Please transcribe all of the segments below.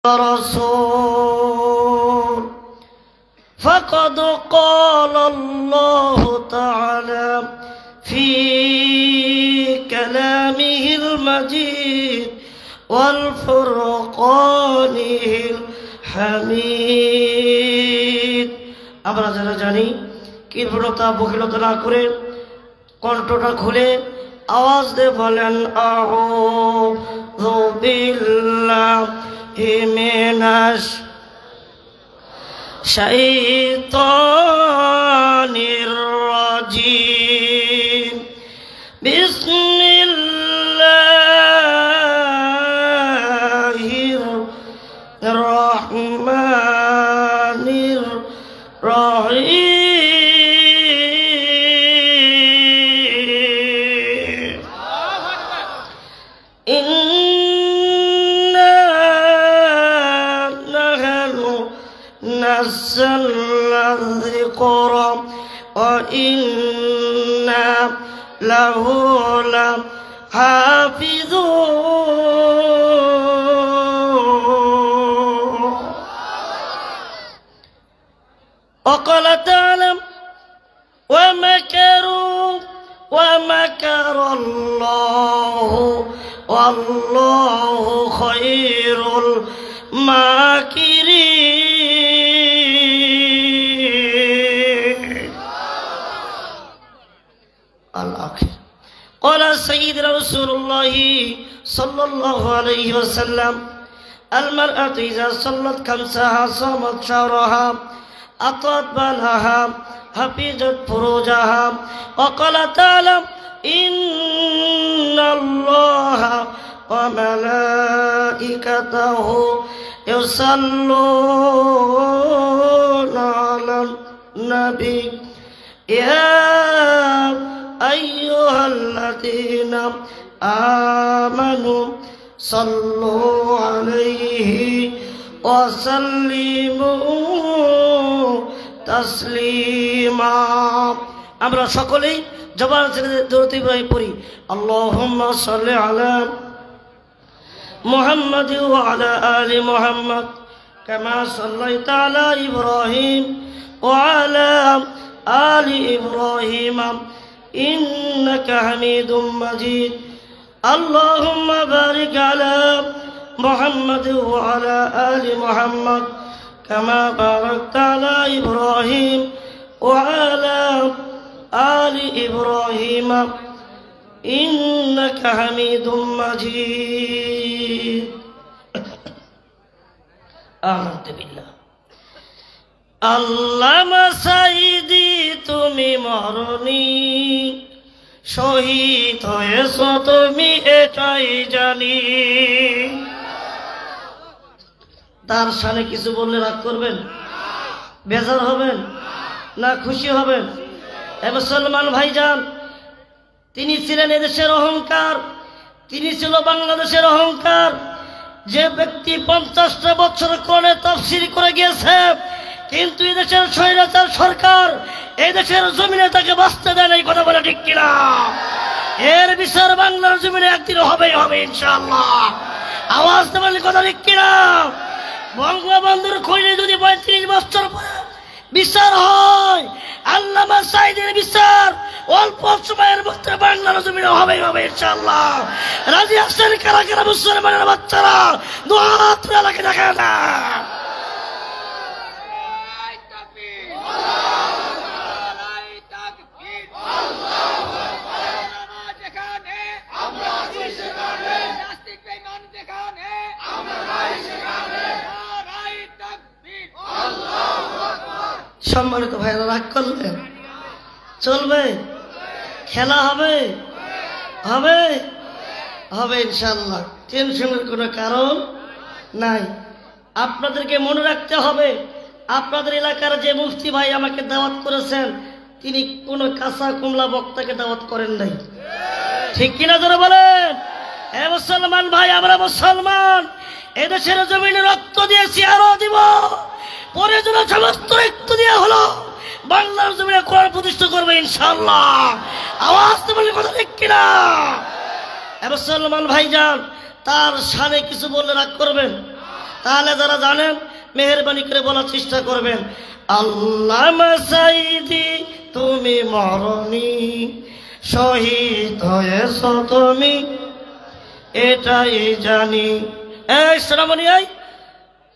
رسول فقد قال الله تعالى في كلامه المجيد والفرقانه الحميد আমরা যারা জানি কৃপণতা বখিলতা না করে কণ্ঠটা খুলে আওয়াজ দিয়ে বলেন আউযু বিল্লাহি মিনাশ শাইতানির রাজিম বিসমিল্লাহির রহমানির রহিম نزلنا الذكر وإنا له لحافظون وقال تعالى ومكروا ومكر الله والله خير الماكرين الآخر قال سيدنا رسول الله صلى الله عليه وسلم المرأة إذا صلت خمسها صامت شهرها أطعت بالها حفظت فروجها وقال تعالى إن الله وملائكته يصلون على النبي يا أيها الذين آمنوا صلوا عليه وسلموا تسليما আমরা সকলেই জবান থেকে দরুদ ইব্রাহিম পড়ি আল্লাহুম্মা সাল্লি আলা মুহাম্মাদ ওয়া আলা আলি মুহাম্মাদ কামা সাল্লাইতা আলা ইব্রাহিম ওয়া আলা আলি ইব্রাহিম ইন্নাকা হামিদুম মাজিদ আল্লাহুম্মা বারিক আলা মুহাম্মাদ ওয়া আলা আলি মুহাম্মাদ কামা বারাকতা আলা ইব্রাহিম ওয়া আলা আলি ইব্রাহিম إنك حميد مجيد آمنت بالله আল্লামা সাইদি তুমি মরনি শহীদ হয়েছো তুমি এটাই জানি তার সামনে কিছু বললে রাগ করবেন বেজার হবেন না খুশি হবেন এ মুসলমান ভাইজান তিনি ছিলেন এদেশের অহংকার তিনি ছিল বাংলাদেশের অহংকার যে ব্যক্তি 50টা বছর কোরআনে তাফসীর করে গিয়েছে কিন্তু এদেশের স্বৈরাচার সরকার এদেশের জমিনে তাকে বাঁচতে দেয় না এই কথা বলে ঠিক কিনা এর বিচার বাংলার জমিনে একদিন হবেই হবে ইনশাআল্লাহ আওয়াজ দেবেন কথা ঠিক কিনা বঙ্গবন্ধুর খুনে যদি 35 বছর পরে বিচার হয় আল্লামা সাইদের বিচার অল্প সময়ের মধ্যে বাংলার জমিনে হবেই হবে ইনশাআল্লাহ রাজি আছেন কারা কারা মুসলমানের বাচ্চারা দোয়া হাত লাগে দেখা না সম্মানিত ভাইরা রাগ করলেন চলবে খেলা হবে হবে হবে ইনশাআল্লাহ টেনশনের কোনো কারণ নাই আপনাদেরকে মনে রাখতে হবে আপনাদের এলাকার যে মুফতি ভাই আমাকে দাওয়াত করেছেন তিনি কোনো কাঁচা কুমলা বক্তাকে দাওয়াত করেন নাই ঠিক কিনা যারা বলেন হে মুসলমান ভাই আমরা মুসলমান এদেশের জমিনে রক্ত দিয়েছি আরো দিব পরে যেন সমস্ত রক্ত দেওয়া হলো বাংলার জমিনে কোরআন প্রতিষ্ঠা করবে ইনশাআল্লাহ আওয়াজ তো বলে কথা ঠিক কিনা মুসলমান ভাইজান তার শানে কিছু বললে রাগ করবেন তাহলে যারা জানেন মেহেরবানি করে বলার চেষ্টা করবেন, আল্লামা সাঈদী তুমি মরণি, শহীদ হয়েছ তুমি এটাই জানি। এই সোনামণি,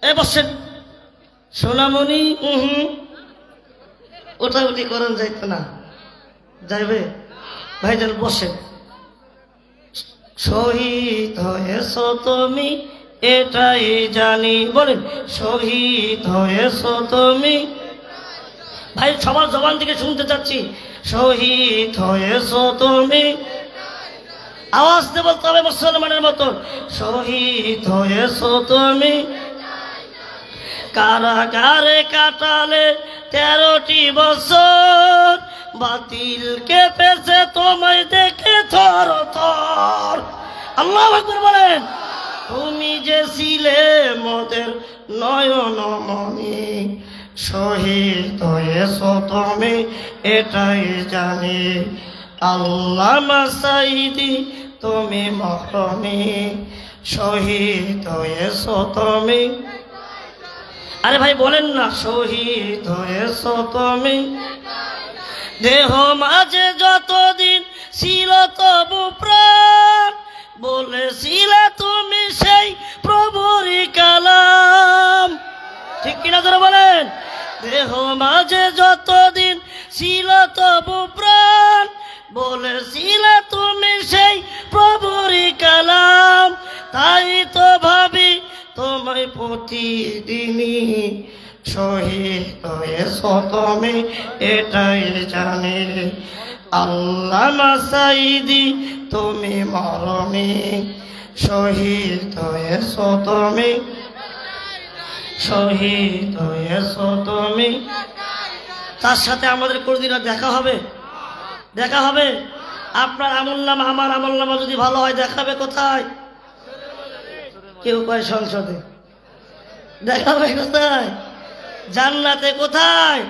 এই বসেন সোনামণি। ওটা উঠি করেন যাইতো না, যাইবে ভাইজান বসেন। শহীদ হয়েছ তুমি এটাই জানি, বলেন শহীদ হয়েছ তুমি। ভাই সবার জবান থেকে শুনতে চাচ্ছি, শহীদ হয়েছ তুমি। আওয়াজ দিয়ে বলতে হবে মুসলমানের মতন, শহীদ হয়েছ তুমি। কারাগারে কাটালে 13টি বছর, বাতিল কেঁপেছে তোমায় দেখে থর থর। আল্লাহু আকবার বলেন। তুমি যে ছিলে মোদের নয়নমণি, শহীদ হয়েছ তুমি এটাই জানি। আল্লামা সাঈদী তুমি মরণি, শহীদ হয়েছ তুমি। আরে ভাই বলেন না, শহীদ হয়েছ তুমি। দেহ মাঝে যতদিন ছিল তবু প্রাণ, বলেছিলে তুমি সেই প্রভুরই কালাম। ঠিক কিনা ধরে বলেন। দেহ মাঝে যতদিন ছিল তবু প্রাণ, বলেছিলে তুমি সেই প্রভুরই কালাম। তাই তো ভাবি তোমায় প্রতিদিনই, শহীদ হয়েছ তুমি এটাই জানি। আল্লামা সাঈদী তুমি মরণি, শহীদ হয়েছ তুমি, শহীদ হয়েছ তুমি। তার সাথে আমাদের কোনদিন দেখা হবে? দেখা হবে? আপনার আমলনামা আমার আমলনামা যদি ভালো হয় দেখাবে কোথায়? কেউ কয় সংসদে, দেখাবে কোথায়? জান্নাতে। কোথায়?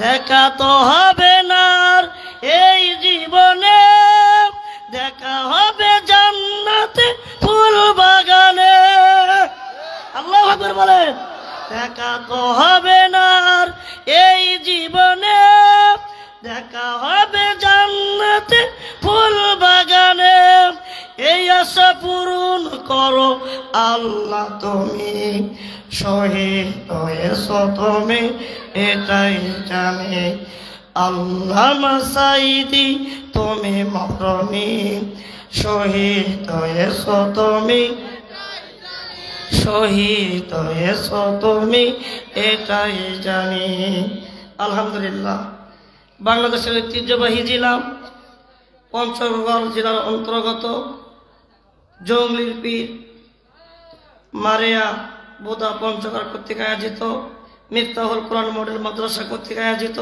দেখা তো হবে না এই জীবনে, দেখা হবে জান্নাতে ফুল বাগানে। আল্লাহু আকবার বলেন। দেখা তো হবে না এই জীবনে, দেখা হবে জান্নাতে ফুল বাগানে। এই আশা পূরণ করো আল্লাহ তুমি, শহীদ হয়েছ তুমি এটাই জানি। আল্লামা সাঈদী তুমি মরণি, শহীদ হয়েছ তুমি, শহীদ হয়েছ তুমি এটাই জানি। আলহামদুলিল্লাহ, বাংলাদেশের ঐতিহ্যবাহী জেলা পঞ্চগড় জেলার অন্তর্গত জঙ্গলির পীর মারিয়া বোদা পঞ্চগড় কর্তৃক আয়োজিত মিফতাহুল কোরআন মডেল মাদ্রাসা কর্তৃক আয়োজিত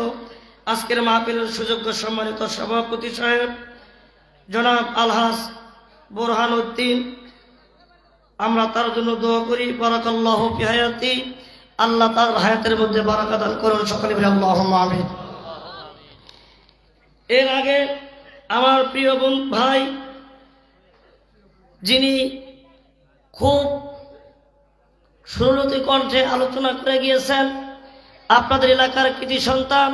আজকের মাহফিলের সুযোগ্য সম্মানিত সভাপতি সাহেব জনাব আলহাজ বোরহান উদ্দিন, আমরা তার জন্য দোয়া করি। বারাকাল্লাহু ফি হায়াতি, আল্লাহ তার হায়াতের মধ্যে বারাকা দান করুন। সকলে বলি আল্লাহুম্মা আমিন। এর আগে আমার প্রিয় ভাই যিনি খুব সুরলতি কণ্ঠে আলোচনা করে গিয়েছেন, আপনাদের এলাকার কৃতি সন্তান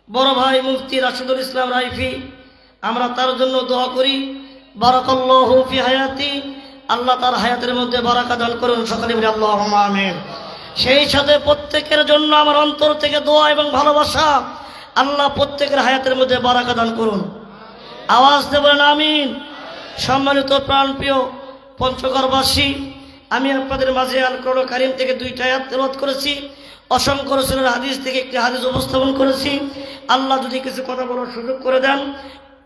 বড় ভাই মুফতি রাশিদুল ইসলাম রাইফি, আমরা তার জন্য দোয়া করি। বারাকাল্লাহু ফি হায়াতি, আল্লাহ তার হায়াতের মধ্যে বারাকা দান করুন। সকলে বলি আল্লাহুম্মা আমিন। সেই সাথে প্রত্যেকের জন্য আমার অন্তর থেকে দোয়া এবং ভালোবাসা, আল্লাহ প্রত্যেকের হায়াতের মধ্যে বারাকা দান করুন। আওয়াজ দিয়ে বলেন আমিন। সম্মানিত প্রাণপ্রিয় পঞ্চগড়বাসী, আমি আপনাদের মাঝে আল কোরআন কারীম থেকে 2টা আয়াত তেলাওয়াত করেছি, অসংখ্য রাসূলের হাদিস থেকে একটি হাদিস উপস্থাপন করেছি। আল্লাহ যদি কিছু কথা বলার সুযোগ করে দেন,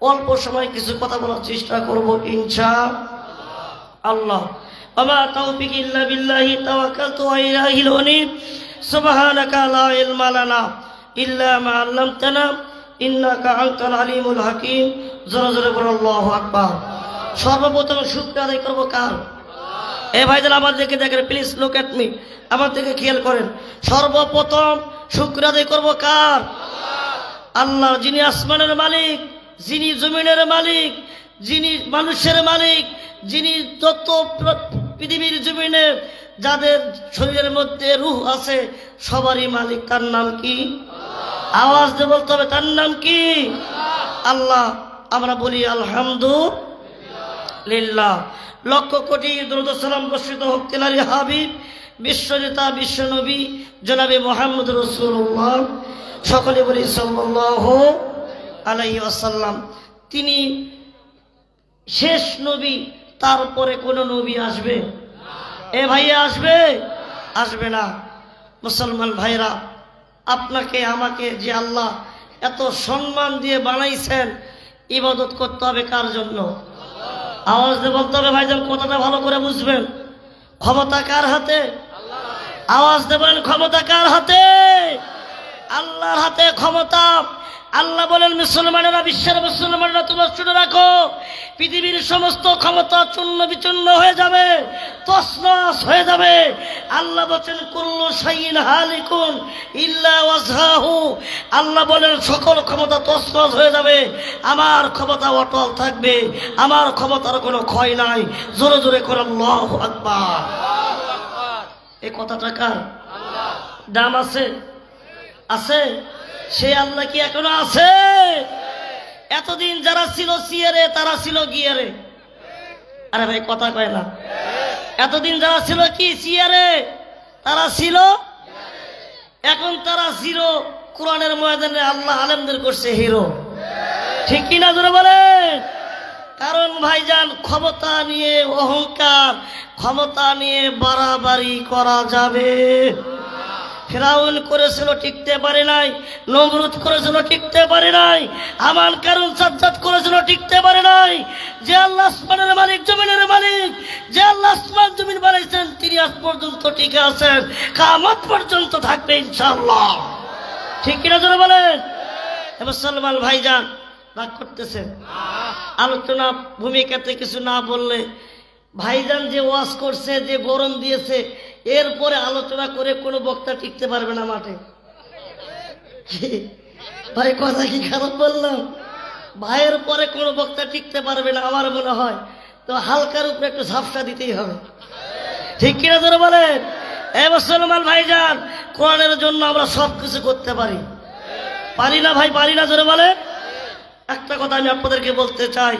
অল্প সময় কিছু কথা বলার চেষ্টা করব ইনশাআল্লাহ। ওমা তাওফিকি ইল্লা বিল্লাহি তাওয়াক্কালতু ওয়া ইলাইহিল উনীব। সুবহানাকা লা ইলমা লানা ইল্লা মা আল্লামতানা ইন্নাকা আনতাল আলিমুল হাকিম। জোরে জোরে বলুন আল্লাহু আকবার। সর্বপ্রথম শুকর আদায় করব কার? এ ভাইদের আমার দিকে দেখেন, প্লিজ লুক এট মি, আমার দিকে খেয়াল করেন। সর্বপ্রথম শুকর আদায় করব কার? আল্লাহ, যিনি আসমানের মালিক, যিনি জমিনের মালিক, যিনি মানুষের মালিক, যিনি যত পৃথিবীর জমিনে যাদের শরীরের মধ্যে রূহ আছে সবারই মালিক তার নাম কি? আওয়াজ দিয়ে বলতে হবে তার নাম কি? আল্লাহ। আমরা বলি আলহামদুলিল্লাহ। লক্ষ কোটি দরুদ সালাম বর্ষিত হোক তিনারি হাবিব বিশ্বনেতা বিশ্বনবী জনাবে মুহাম্মদ রাসূলুল্লাহ, সকলে বলি সাল্লাল্লাহু আলাইহি ওয়াসাল্লাম। তিনি শেষ নবী, তারপরে কোন নবী আসবে? এ ভাইয়া আসবে? আসবে না। মুসলমান ভাইরা, আপনাকে আমাকে যে আল্লাহ এত সম্মান দিয়ে বানাইছেন, ইবাদত করতে হবে কার জন্য? আওয়াজ দিয়ে বলতে হবে ভাইজান, কথাটা ভালো করে বুঝবেন। ক্ষমতা কার হাতে? আওয়াজ দেবেন, ক্ষমতা কার হাতে? আল্লাহর হাতে ক্ষমতা। আল্লাহ বলেন, মুসলমানেরা, বিশ্বের মুসলমানেরা তোমরা শুনে রাখো, পৃথিবীর সমস্ত ক্ষমতা চূর্ণ বিচূর্ণ হয়ে যাবে, তছনছ হয়ে যাবে। আল্লাহ বলেন, কুল্লু শাইইন হালিকুন ইল্লা ওয়াজহাহু। আল্লাহ বলেন, সকল ক্ষমতা তছনছ হয়ে যাবে, আমার ক্ষমতা অটল থাকবে, আমার ক্ষমতার কোনো ক্ষয় নাই। জোরে জোরে করে আল্লাহু আকবার। এই কথাটা কার? দাম আছে? আছে? সে আল্লাহ কি এখনো আছে? এতদিন যারা ছিল সিয়ারে তারা ছিল গিয়ারে। আরে ভাই কথা কয় না। এতদিন যারা ছিল কি সিয়ারে, তারা ছিল, এখন তারা জিরো। কোরআনের ময়দানে আল্লাহ আলেমদের করছে হিরো। ঠিক কিনা জোরে বলেন? কারণ ভাইজান, ক্ষমতা নিয়ে অহংকার, ক্ষমতা নিয়ে বাড়াবাড়ি করা যাবে। ফিরাউন করেছিল, টিকতে পারে নাই। নমরুদ করেছিল, টিকতে পারে নাই। আমান কারুন সাজ্জাদ করেছিল, টিকতে পারে নাই। যে আল্লাহ আসমানের মালিক, জমিনের মালিক, যে আল্লাহ আসমান জমিন বানাইছেন, তিনি আজ পর্যন্ত টিকে আছেন, কিয়ামত পর্যন্ত থাকবে ইনশাআল্লাহ। ঠিক কিনা জোরে বলেন? মুসলমান ভাইজান, রাগ করতেছেন? আলোচনা ভূমিকাতে কিছু না বললে, ভাইজান যে ওয়াজ করছে, যে গরম দিয়েছে, এরপরে আলোচনা করে কোনো বক্তা টিকতে পারবে না মাঠে। ভাই কথা কি খারাপ বললাম? ভাইয়ের পরে কোনো বক্তা টিকতে পারবে না আমার মনে হয়। তো হালকার উপরে একটু ঝাপসা দিতেই হবে। ঠিক কিনা জোরে বলেন? এই মুসলমান ভাইজান, কোরআনের জন্য আমরা সব কিছু করতে পারি, পারি না ভাই? পারি না? জোরে বলেন। একটা কথা আমি আপনাদেরকে বলতে চাই।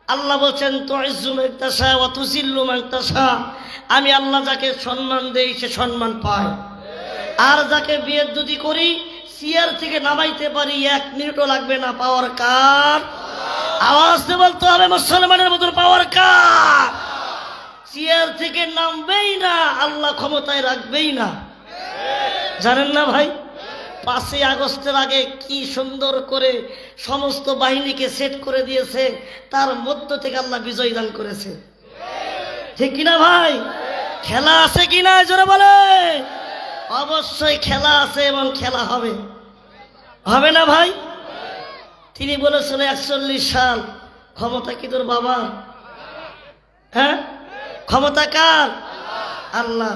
আল্লাহ বলছেন, তুইজ্জু মান তাশা ওয়া তুযিল্লু মান তাশা। আমি আল্লাহ যাকে সম্মান দেই সে সম্মান পায়, আর যাকে বেইজ্জতি করি, চেয়ার থেকে নামাইতে পারি, 1 মিনিটও লাগবে না। পাওয়ার কার? আওয়াজ দিয়ে বলতে হবে, মুসলমানের মতন পাওয়ার কার? চেয়ার থেকে নামবেই না, আল্লাহ ক্ষমতায় রাখবেই না। জানেন না ভাই, 5ই আগস্টের আগে কি সুন্দর করে সমস্ত বাহিনীকে সেট করে দিয়েছে, তার মধ্য থেকে আল্লাহ বিজয় দান করেছে। ঠিক কিনা ভাই? খেলা আছে কিনা জোরে বলে? অবশ্যই খেলা আছে এবং খেলা হবে। হবে না ভাই? তিনি বলেছিল 41 সাল। ক্ষমতা কি তোর বাবা? হ্যাঁ, ক্ষমতা কার? আল্লাহ।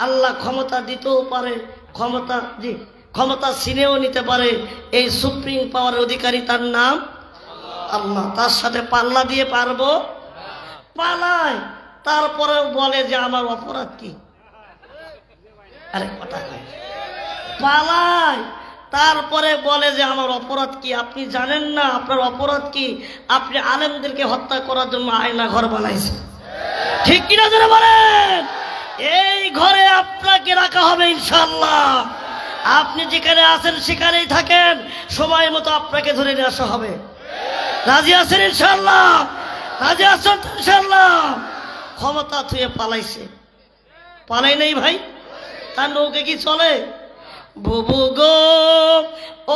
আল্লাহ ক্ষমতা দিতেও পারে, ক্ষমতা ছিনেও নিতে পারে। এই সুপ্রিম পাওয়ারের অধিকারী তার নাম আল্লাহ। তার সাথে পাল্লা দিয়ে পারবো? পালায়, তারপরেও বলে যে আমার অপরাধ কি? আরে কথা কয়, পালায়, তারপরে বলে যে আমার অপরাধ কি? আপনি জানেন না আপনার অপরাধ কি? আপনি আলেমদেরকে হত্যা করার জন্য আয়না ঘর বানাইছেন। ঠিক কিনা যারা বলেন? এই ঘরে আপনাকে রাখা হবে ইনশাআল্লাহ। আপনি যেখানে আছেন সেখানেই থাকেন, সময় মতো আপনাকে ধরে নিয়ে আসা হবে। রাজি আছেন ইনশাআল্লাহ? রাজি আছেন ইনশাআল্লাহ? ক্ষমতা থুয়ে পালাইছে, পালাই নাই ভাই। তার নৌকা কি চলে? বুবু গো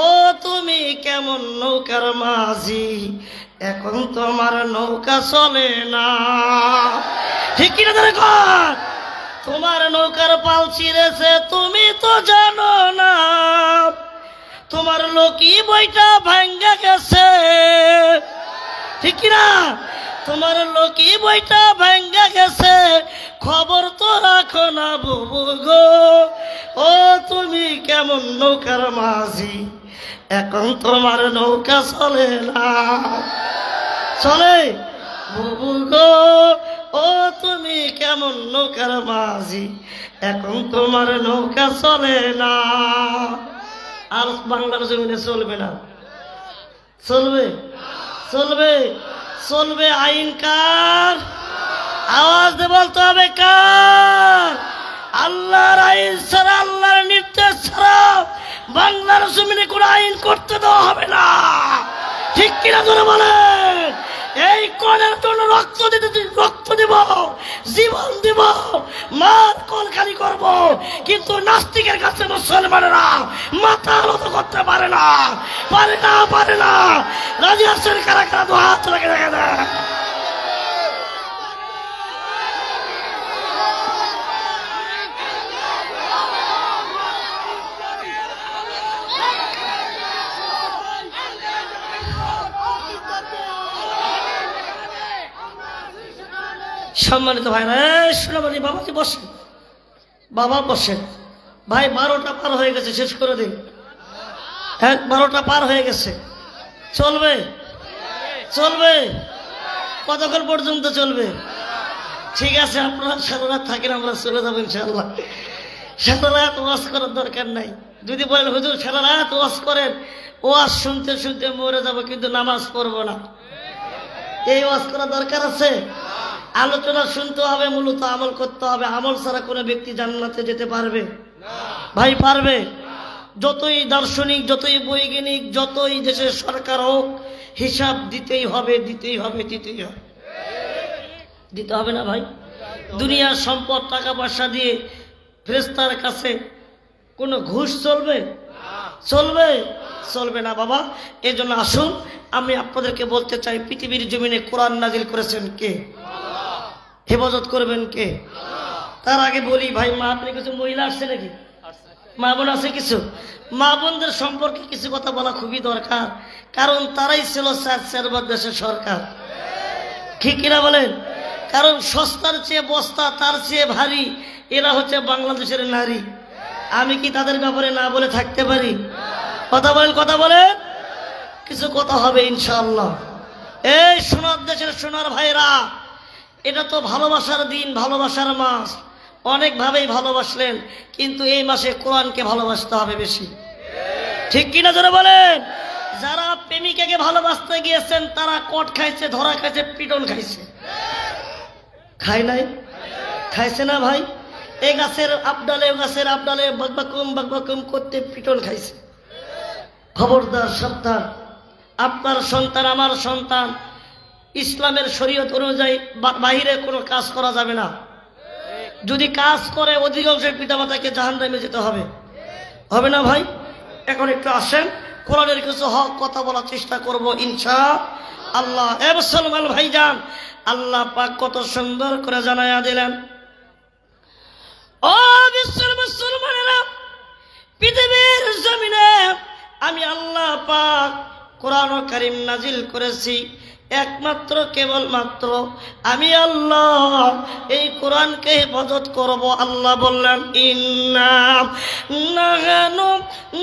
ও তুমি কেমন নৌকার মাঝি, এখন তোমার নৌকা চলে না। ঠিক কিনা ধরে কর? তোমার নৌকার পাল ছিঁড়েছে তুমি তো জানো না, তোমার লোকি বইটা ভাঙ্গা গেছে। ঠিক কিনা? তোমার লোকি বইটা ভাঙ্গা গেছে, খবর তো রাখো না বুবু গো ও তুমি কেমন নৌকার মাঝি, এখন তোমার নৌকা চলে না। চলে? বুবু গো ও ও তুমি কেমন নৌকার মাঝি, এখন তোমার নৌকা চলে না। আর বাংলার জমিনে চলবে না। চলবে? চলবে? চলবে। আইন কার? আওয়াজ দিয়ে বলতে হবে কার? আল্লাহর আইন ছাড়া, আল্লাহর নির্দেশ ছাড়া বাংলার জমিনে কোনো আইন করতে দেওয়া হবে না। ঠিক কিনা জোরে বলেন? এই কোরআনের জন্য রক্ত দিব, জীবন দিব, মার কলকালি করব, কিন্তু নাস্তিকের কাছে মুসলমানেরা মাথা নত করতে পারে না, পারে না, পারে না। রাজি আছেন কারা কারা? তো হাত রেখে দেখা দেয়। সম্মানিত ভাইরা, সোনামণি বাবাজি বসেন, বাবা বসেন। ভাই 12টা পার হয়ে গেছে, শেষ করে দিন। 12টা পার হয়ে গেছে। চলবে? চলবে? কতক্ষণ পর্যন্ত চলবে? ঠিক আছে, আপনারা সারা রাত থাকেন, আমরা চলে যাবো ইনশাআল্লাহ। সারা রাত ওয়াজ করার দরকার নাই। যদি বলেন হুজুর সারা রাত ওয়াজ করেন, ওয়াজ শুনতে শুনতে মরে যাবো, কিন্তু নামাজ পড়বো না, এই ওয়াজ করার দরকার আছে? আলোচনা শুনতে হবে, মূলত আমল করতে হবে। আমল ছাড়া কোনো ব্যক্তি জান্নাতে যেতে পারবে? ভাই পারবে? যতই দার্শনিক, যতই বৈজ্ঞানিক, যতই দেশের সরকার হোক, হিসাব দিতেই হবে, দিতেই হবে, দিতেই হবে। দিতে হবে না ভাই? দুনিয়ার সম্পদ, টাকা পয়সা দিয়ে ফেরেশতার কাছে কোনো ঘুষ চলবে? চলবে? চলবে না বাবা। এই জন্য আসুন, আমি আপনাদেরকে বলতে চাই, পৃথিবীর জমিনে কোরআন নাজিল করেছেন কে? হেফাজত করবেন কে? তার আগে বলি ভাই, মাহফিলে কিছু মহিলা আসছে নাকি? মা বোন আছে কিছু? মা বোনদের সম্পর্কে কিছু কথা বলা খুবই দরকার, কারণ তারাই ছিল দেশের সরকার। ঠিক কিনা বলেন? কারণ সস্তার চেয়ে বস্তা, তার চেয়ে ভারী, এরা হচ্ছে বাংলাদেশের নারী। আমি কি তাদের ব্যাপারে না বলে থাকতে পারি? কথা বলেন, কথা বলেন। কিছু কথা হবে ইনশাআল্লাহ। এই সোনার দেশের সোনার ভাইরা, এটা তো ভালোবাসার দিন, ভালোবাসার মাস। অনেকভাবেই ভালোবাসলেন, কিন্তু এই মাসে কোরআনকে ভালোবাসতে হবে বেশি। ঠিক কিনা জোরে বলেন? যারা প্রেমিকাকে ভালোবাসতে গিয়েছেন, তারা কট খাইছে, ধরা খাইছে, পিটন খাইছে। খায় নাই? খাইছে না ভাই? এই গাছের আবডালে, গাছের আবডালে বাকবাকুম বাকবাকুম করতে পিটন খাইছে। খবরদার, সাবধান। আপনার সন্তান, আমার সন্তান, ইসলামের শরীয়ত অনুযায়ী বাহিরে কোনো কাজ করা যাবে না। যদি কাজ করে, অধিকাংশ পিতামাতাকে জাহান্নামে যেতে হবে। হবে না ভাই? এখন একটু আসেন, কোরআনের কিছু হক কথা বলার চেষ্টা করব ইনশাআল্লাহ। এ মুসলমান ভাইজান, আল্লাহ পাক কত সুন্দর করে জানায়া দিলেন, ও বিশ্বের মুসলমানেরা, পৃথিবীর জমিনে আমি আল্লাহ পাক কোরআন কারীম নাজিল করেছি একমাত্র, কেবলমাত্র আমি আল্লাহ এই কোরআনকে হেফাজত করব। আল্লাহ বললেন, ইন্না নাহনু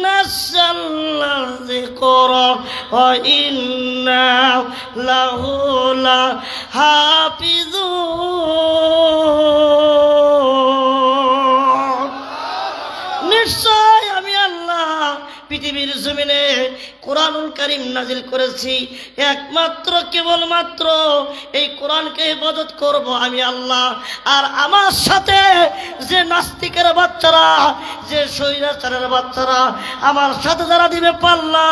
নাযালনা যিকরা ওয়া ইন্না লাহু লাহাফিজুন। নিশ্চয় আমি আল্লাহ পৃথিবীর জমিনে কোরআনুল কারীম নাজিল করেছি একমাত্র, কেবলমাত্র এই কোরআনকে হেফাজত করব আমি আল্লাহ। আর আমার সাথে যে নাস্তিকের বাচ্চারা, যে স্বৈরাচারের বাচ্চারা আমার সাথে যারা দিবে পাল্লা,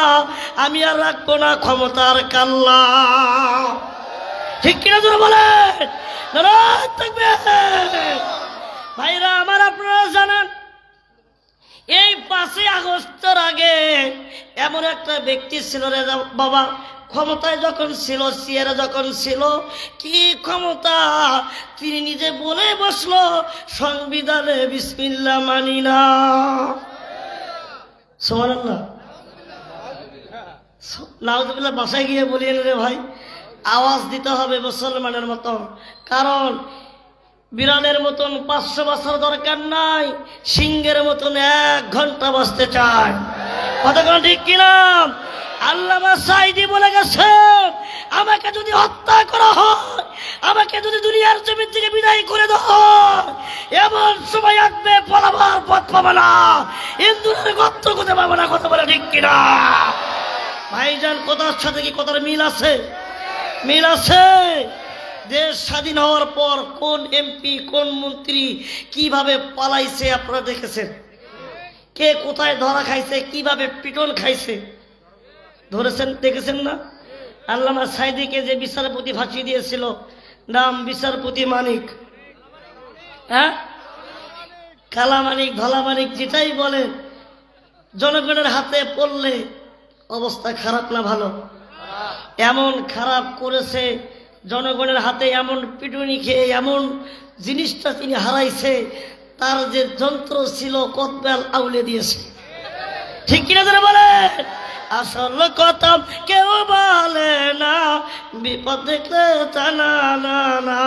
আমি আর রাখবো না ক্ষমতার কাল্লা। ঠিক কিনা জোরে বলেন? নারায়ে তাকবীর। ভাইরা আমার, আপনারা জানেন এই 5ই আগস্টের আগে এমন একটা ব্যক্তি ছিল রে বাবা, ক্ষমতায় যখন ছিল, চেয়ারে যখন ছিল, কি ক্ষমতা! তিনি নিজে বলে বসলো, সংবিধানে বিসমিল্লাহ মানি না। সুবহানাল্লাহ। নাউযুবিল্লাহ। বাসায় গিয়ে বলিয়েন রে ভাই, আওয়াজ দিতে হবে মুসলমানের মতো। কারণ বিড়ালের মতন 500 বছর দরকার নাই, সিংহের মতন 1 ঘন্টা বসতে চায়। কতক্ষণ? ঠিক কিনা? আল্লামা সাঈদী বলে গেছে, আমাকে যদি হত্যা করা হয়, আমাকে যদি দুনিয়ার জমিন থেকে বিদায় করে দেওয়া হয়, এমন সময় আসবে পালাবার পথ পাবে না, ইন্দুরের গর্ত করতে পারবে না। কথা বলে ঠিক কিনা ভাইজান? কথার সাথে কি কথার মিল আছে? মিল আছে। দেশ স্বাধীন হওয়ার পর কোন এমপি কোন মন্ত্রী কিভাবে পালাইছে আপনারা দেখেছেন? কে কোথায় ধরা খাইছে, কিভাবে পিটন খাইছে ধরেছেন, দেখেছেন না? আল্লামা সাঈদীকে যে বিচারপতি ফাঁসি দিয়েছিল, নাম বিচারপতি মানিক, হ্যাঁ, কালা মানিক, ধলা মানিক, যেটাই বলে, জনগণের হাতে পড়লে অবস্থা খারাপ না ভালো? এমন খারাপ করেছে, জনগণের হাতে এমন পিটুনি খেয়ে এমন জিনিসটা তিনি হারাইছে, তার যে যন্ত্র ছিল কতবেল আউলে দিয়েছে। ঠিক কিনা ধরে বলে? আসল কথা কেউ বলে না, বিপদ দেখলে টানা না না,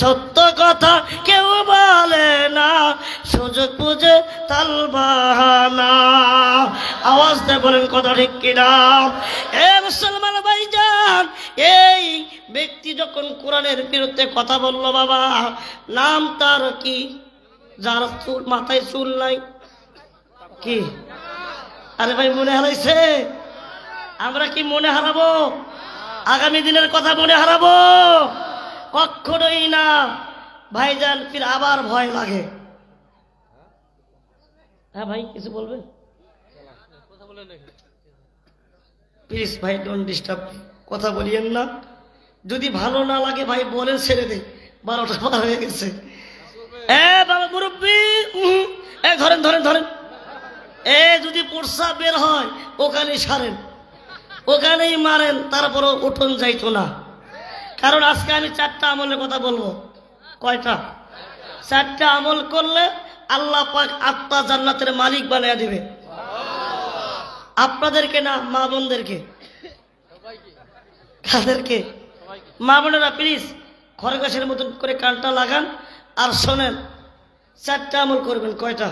সত্য কথা কেউ বলে না, সুযোগ বুঝে তাল বাহানা। আওয়াজ দিয়ে বলেন কথা ঠিক কিনা? এ মুসলমান ভাইজান, এই ব্যক্তি যখন কোরআনের বিরুদ্ধে কথা বলল, বাবা নাম তার কি? যার চুল মাথায় চুল নাই, কি? আরে ভাই মনে হারাইছে? আমরা কি মনে হারাবো? আগামী দিনের কথা মনে হারাবো? কখনোই না ভাইজান। ফির আবার ভয় লাগে। হ্যাঁ ভাই, কিছু বলবেন? প্লিজ ভাই, ডোন্ট ডিস্টার্ব, কথা বলিয়েন না। যদি ভালো না লাগে ভাই বলেন, ছেড়ে দে, 12টা পার হয়ে গেছে। বাবা মুরব্বী, ধরেন ধরেন ধরেন। যদি প্রস্রাব বের হয় ওখানেই সারেন, ওখানেই মারেন, তারপরও উঠোন যাইতো না। কারণ আজকে আমি 4টা আমলের কথা বলবো। কয়টা? 4টা আমল করলে আল্লাহ পাক আত্মা জান্নাতের মালিক বানিয়ে দিবে। আপনাদেরকে না, মা বোনদেরকে। কাদেরকে? মা বোনেরা প্লিজ খরগোশের মতন করে কানটা লাগান আর শোনেন। 4টা আমল করবেন। কয়টা?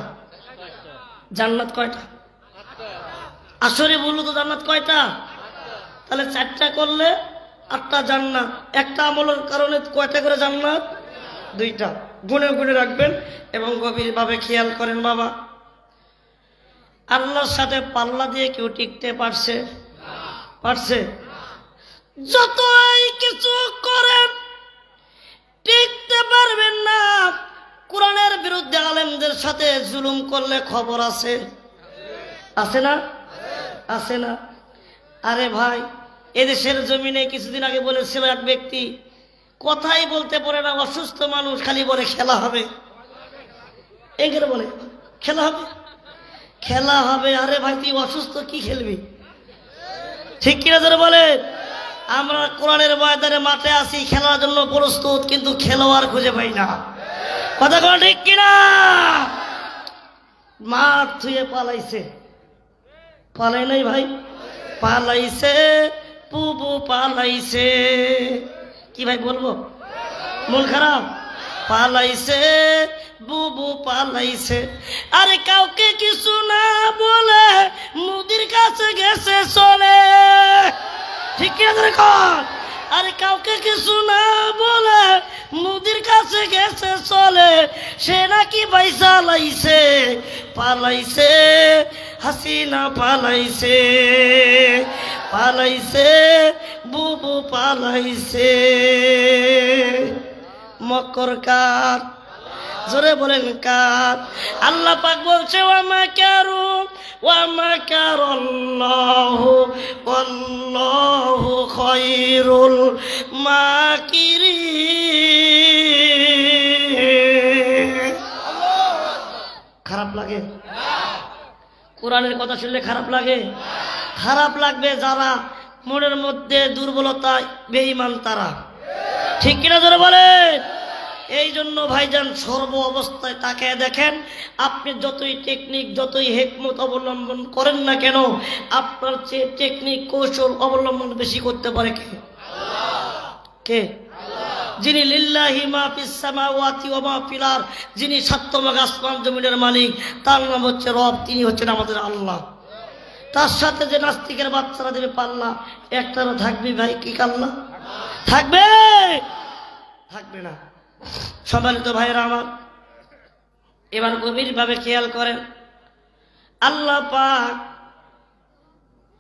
জান্নাত কয়টা? আসলে বললো তো জান্নাত কয়টা? তাহলে 4টা করলে 8টা জান্নাত। একটা আমলের কারণে কয়টা করে জান্নাত? 2টা। গুনে গুনে রাখবেন এবং গভীরভাবে খেয়াল করেন। বাবা, আল্লাহর সাথে পাল্লা দিয়ে কেউ টিকতে পারছে? পারছে? যতই কিছু করেন টিকতে পারবেন না। কোরআনের বিরুদ্ধে আলেমদের সাথে জুলুম করলে খবর আছে? আছে না? আছে না? আরে ভাই, এদেশের জমিনে কিছুদিন আগে বলেছিল এক ব্যক্তি, কথাই বলতে পারে না, অসুস্থ মানুষ, খালি বলে খেলা হবে। এখানে বলে খেলা হবে, খেলা হবে। আরে ভাই, তুই অসুস্থ, কি খেলবি? ঠিক কিনা ধরে বলে? আমরা কোরআনের ময়দানে মাঠে আসি, খেলার জন্য প্রস্তুত, কিন্তু খেলোয়াড় খুঁজে পাই না। কথা কোন ঠিক কিনা? মাঠ থুয়ে পালাইছে। পালাই নাই ভাই, পালাইছে, পুবু পালাইছে। কি ভাই বলবো? মন খারাপ? পালাইছে, বুবু পালাইছে। আরে কাউকে কিছু না বলে মুদির কাছে গেছে চলে। ঠিক আছে কর? আরে কাউকে কিছু না বলে মুদির কাছে গেছে চলে। সে নাকি পয়সা লাইছে, পালাইছে, হাসিনা পালাইছে, পালাইছে, বুবু পালাইছে। মকর কার? জোরে বলেন কার? আল্লাহ পাক বলছে, ওয়ামা কারু ওয়ামা কারাল্লাহু ওয়াল্লাহু খায়রুল মাকিরিন। খারাপ লাগে? কোরআনের কথা শুনলে খারাপ লাগে? খারাপ লাগবে যারা মনের মধ্যে দুর্বলতা, বেঈমান তারা। ঠিক কিনা জোরে বলেন? এই জন্য ভাইজান সর্ব অবস্থায় তাকে দেখেন, আপনি যতই টেকনিক যতই হিকমত অবলম্বন করেন না কেন, আপনার চেয়ে টেকনিক কৌশল অবলম্বন বেশি করতে পারে কে? কে? যিনি লিল্লাহি মা ফিস সামাওয়াতি ওয়া মা ফিল আরদ, যিনি সাতমা আসমান জমিনের মালিক, তার নাম হচ্ছে রব, তিনি হচ্ছেন আমাদের আল্লাহ। তার সাথে যে নাস্তিকের বাচ্চারা দেবে পাল্লা, একটারও থাকবি ভাই কি কাল্লা থাকবে? থাকবে না। সম্মানিত ভাইরা আমার, এবার গভীরভাবে খেয়াল করেন, আল্লাহ পাক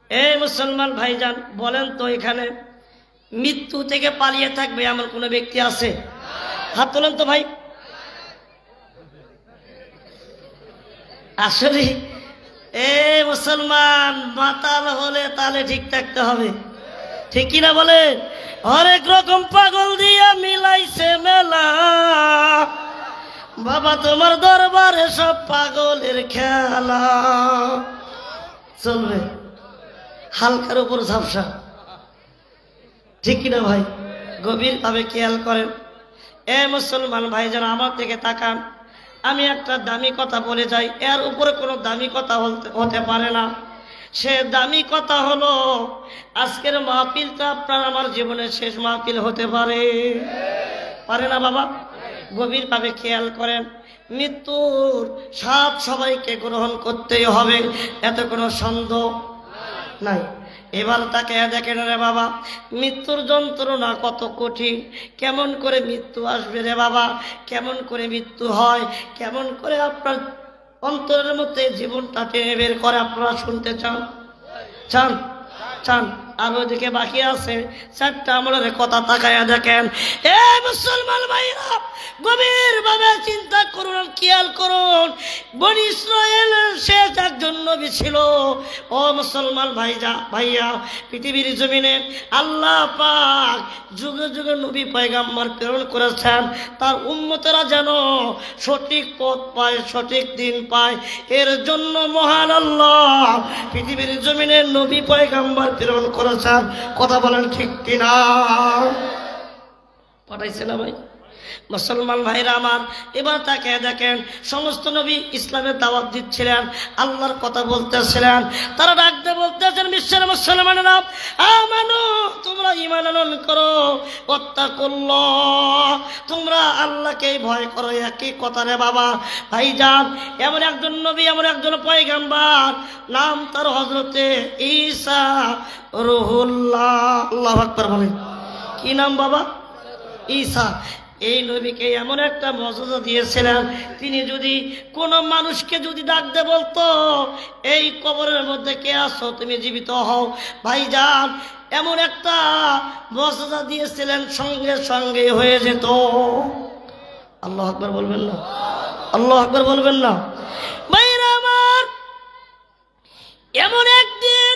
এই মুসলমান ভাইজান বলেন তো, এখানে মৃত্যু থেকে পালিয়ে থাকবে এমন কোন ব্যক্তি আছে? হাত তোলেন তো ভাই। আসলে এ মুসলমান মাতাল হলে তাহলে ঠিক থাকতে হবে, ঠিক কিনা বলে? হরেক রকম পাগল দিয়া মিলাইছে মেলা, বাবা তোমার দরবারে সব পাগলের খেলা। চলবে হালকার উপর ঝাপসা, ঠিক কিনা ভাই? গভীরভাবে খেয়াল করেন এ মুসলমান ভাই, যেন আমার থেকে তাকান। আমি একটা দামি কথা বলে যাই, এর উপরে কোনো দামি কথা হতে পারে না। সে দামি কথা হলো, আজকের মাহফিলটা আপনার আমার জীবনের শেষ মাহফিল হতে পারে, পারে না বাবা? গভীরভাবে খেয়াল করেন, মৃত্যুর স্বাদ সবাইকে গ্রহণ করতেই হবে, এত কোনো সন্দেহ নাই। এবার তাকে দেখেন রে বাবা, মৃত্যুর যন্ত্রণা কত কঠিন, কেমন করে মৃত্যু আসবে রে বাবা, কেমন করে মৃত্যু হয়, কেমন করে আপনার অন্তরের মধ্যে জীবনটা টেনে বের করে। আপনারা শুনতে চান? চান? চান? আর ওইদিকে বাকি আছে চারটা আমলের কথা, তাকায়া দেখেন। এ মুসলমান ভাইরা, গভীরভাবে চিন্তা করুন, খেয়াল করুন। বনি ইসরায়েলের শেষ একজন নবী ছিল। ও মুসলমান ভাইয়া, পৃথিবীর জমিনে আল্লাহ পাক যুগে যুগে নবী পয়গাম্বর প্রেরণ করেছেন, তার উম্মতেরা যেন সঠিক পথ পায়, সঠিক দিন পায়। এর জন্য মহান আল্লাহ পৃথিবীর জমিনে নবী পয়গাম্বর প্রেরণ করেছেন। কথা বলেন ঠিক কিনা? পাঠাইছে না ভাই? মুসলমান ভাইরা আমার, এবার তাকে দেখেন, সমস্ত নবী ইসলামের দাওয়াত দিচ্ছিলেন, আল্লাহর কথা বলতেছিলেন। তারা ডাকতে বলতেছেন, বিশ্বের মুসলমানেরা, আমানু, তোমরা ঈমান আনয়ন করো, ওয়াত্তাকুল্লাহ, তোমরা আল্লাহকে ভয় করো। একই কথা রে বাবা। ভাইজান, এমন একজন নবী, এমন একজন পয়গাম্বর, নাম তার হযরতে ঈসা রুহুল্লাহ। আল্লাহু আকবার বলেন। কি নাম বাবা? ঈসা। এই নবীকে এমন একটা মর্যাদা দিয়েছিলেন, তিনি যদি কোনো মানুষকে যদি ডাকতে বলতো, এই কবরের মধ্যে কে আছো, তুমি জীবিত হও, ভাইজান এমন একটা মর্যাদা দিয়েছিলেন, সঙ্গে সঙ্গে হয়ে যেত। আল্লাহু আকবার বলবেন না? আল্লাহু আকবার বলবেন না? ভাইরা আমার, এমন একদিন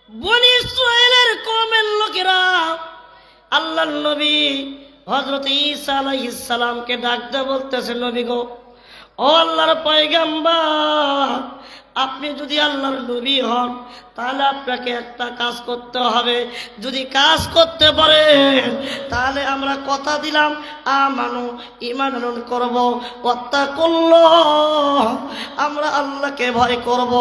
বনি ইসরায়েলের কওমের লোকেরা আল্লাহর নবী হযরত ঈসা আলাইহিস সালামকে ডাকতে বলতেছে, নবী গো, ও আল্লাহর পয়গাম্বর, আপনি যদি আল্লাহর নবী হন তাহলে আপনাকে একটা কাজ করতে হবে। যদি কাজ করতে পারেন তাহলে আমরা কথা দিলাম, আমানু, ঈমান আনয়ন করব, ওয়াত্তাকুল্লাহ, আমরা আল্লাহকে ভয় করব।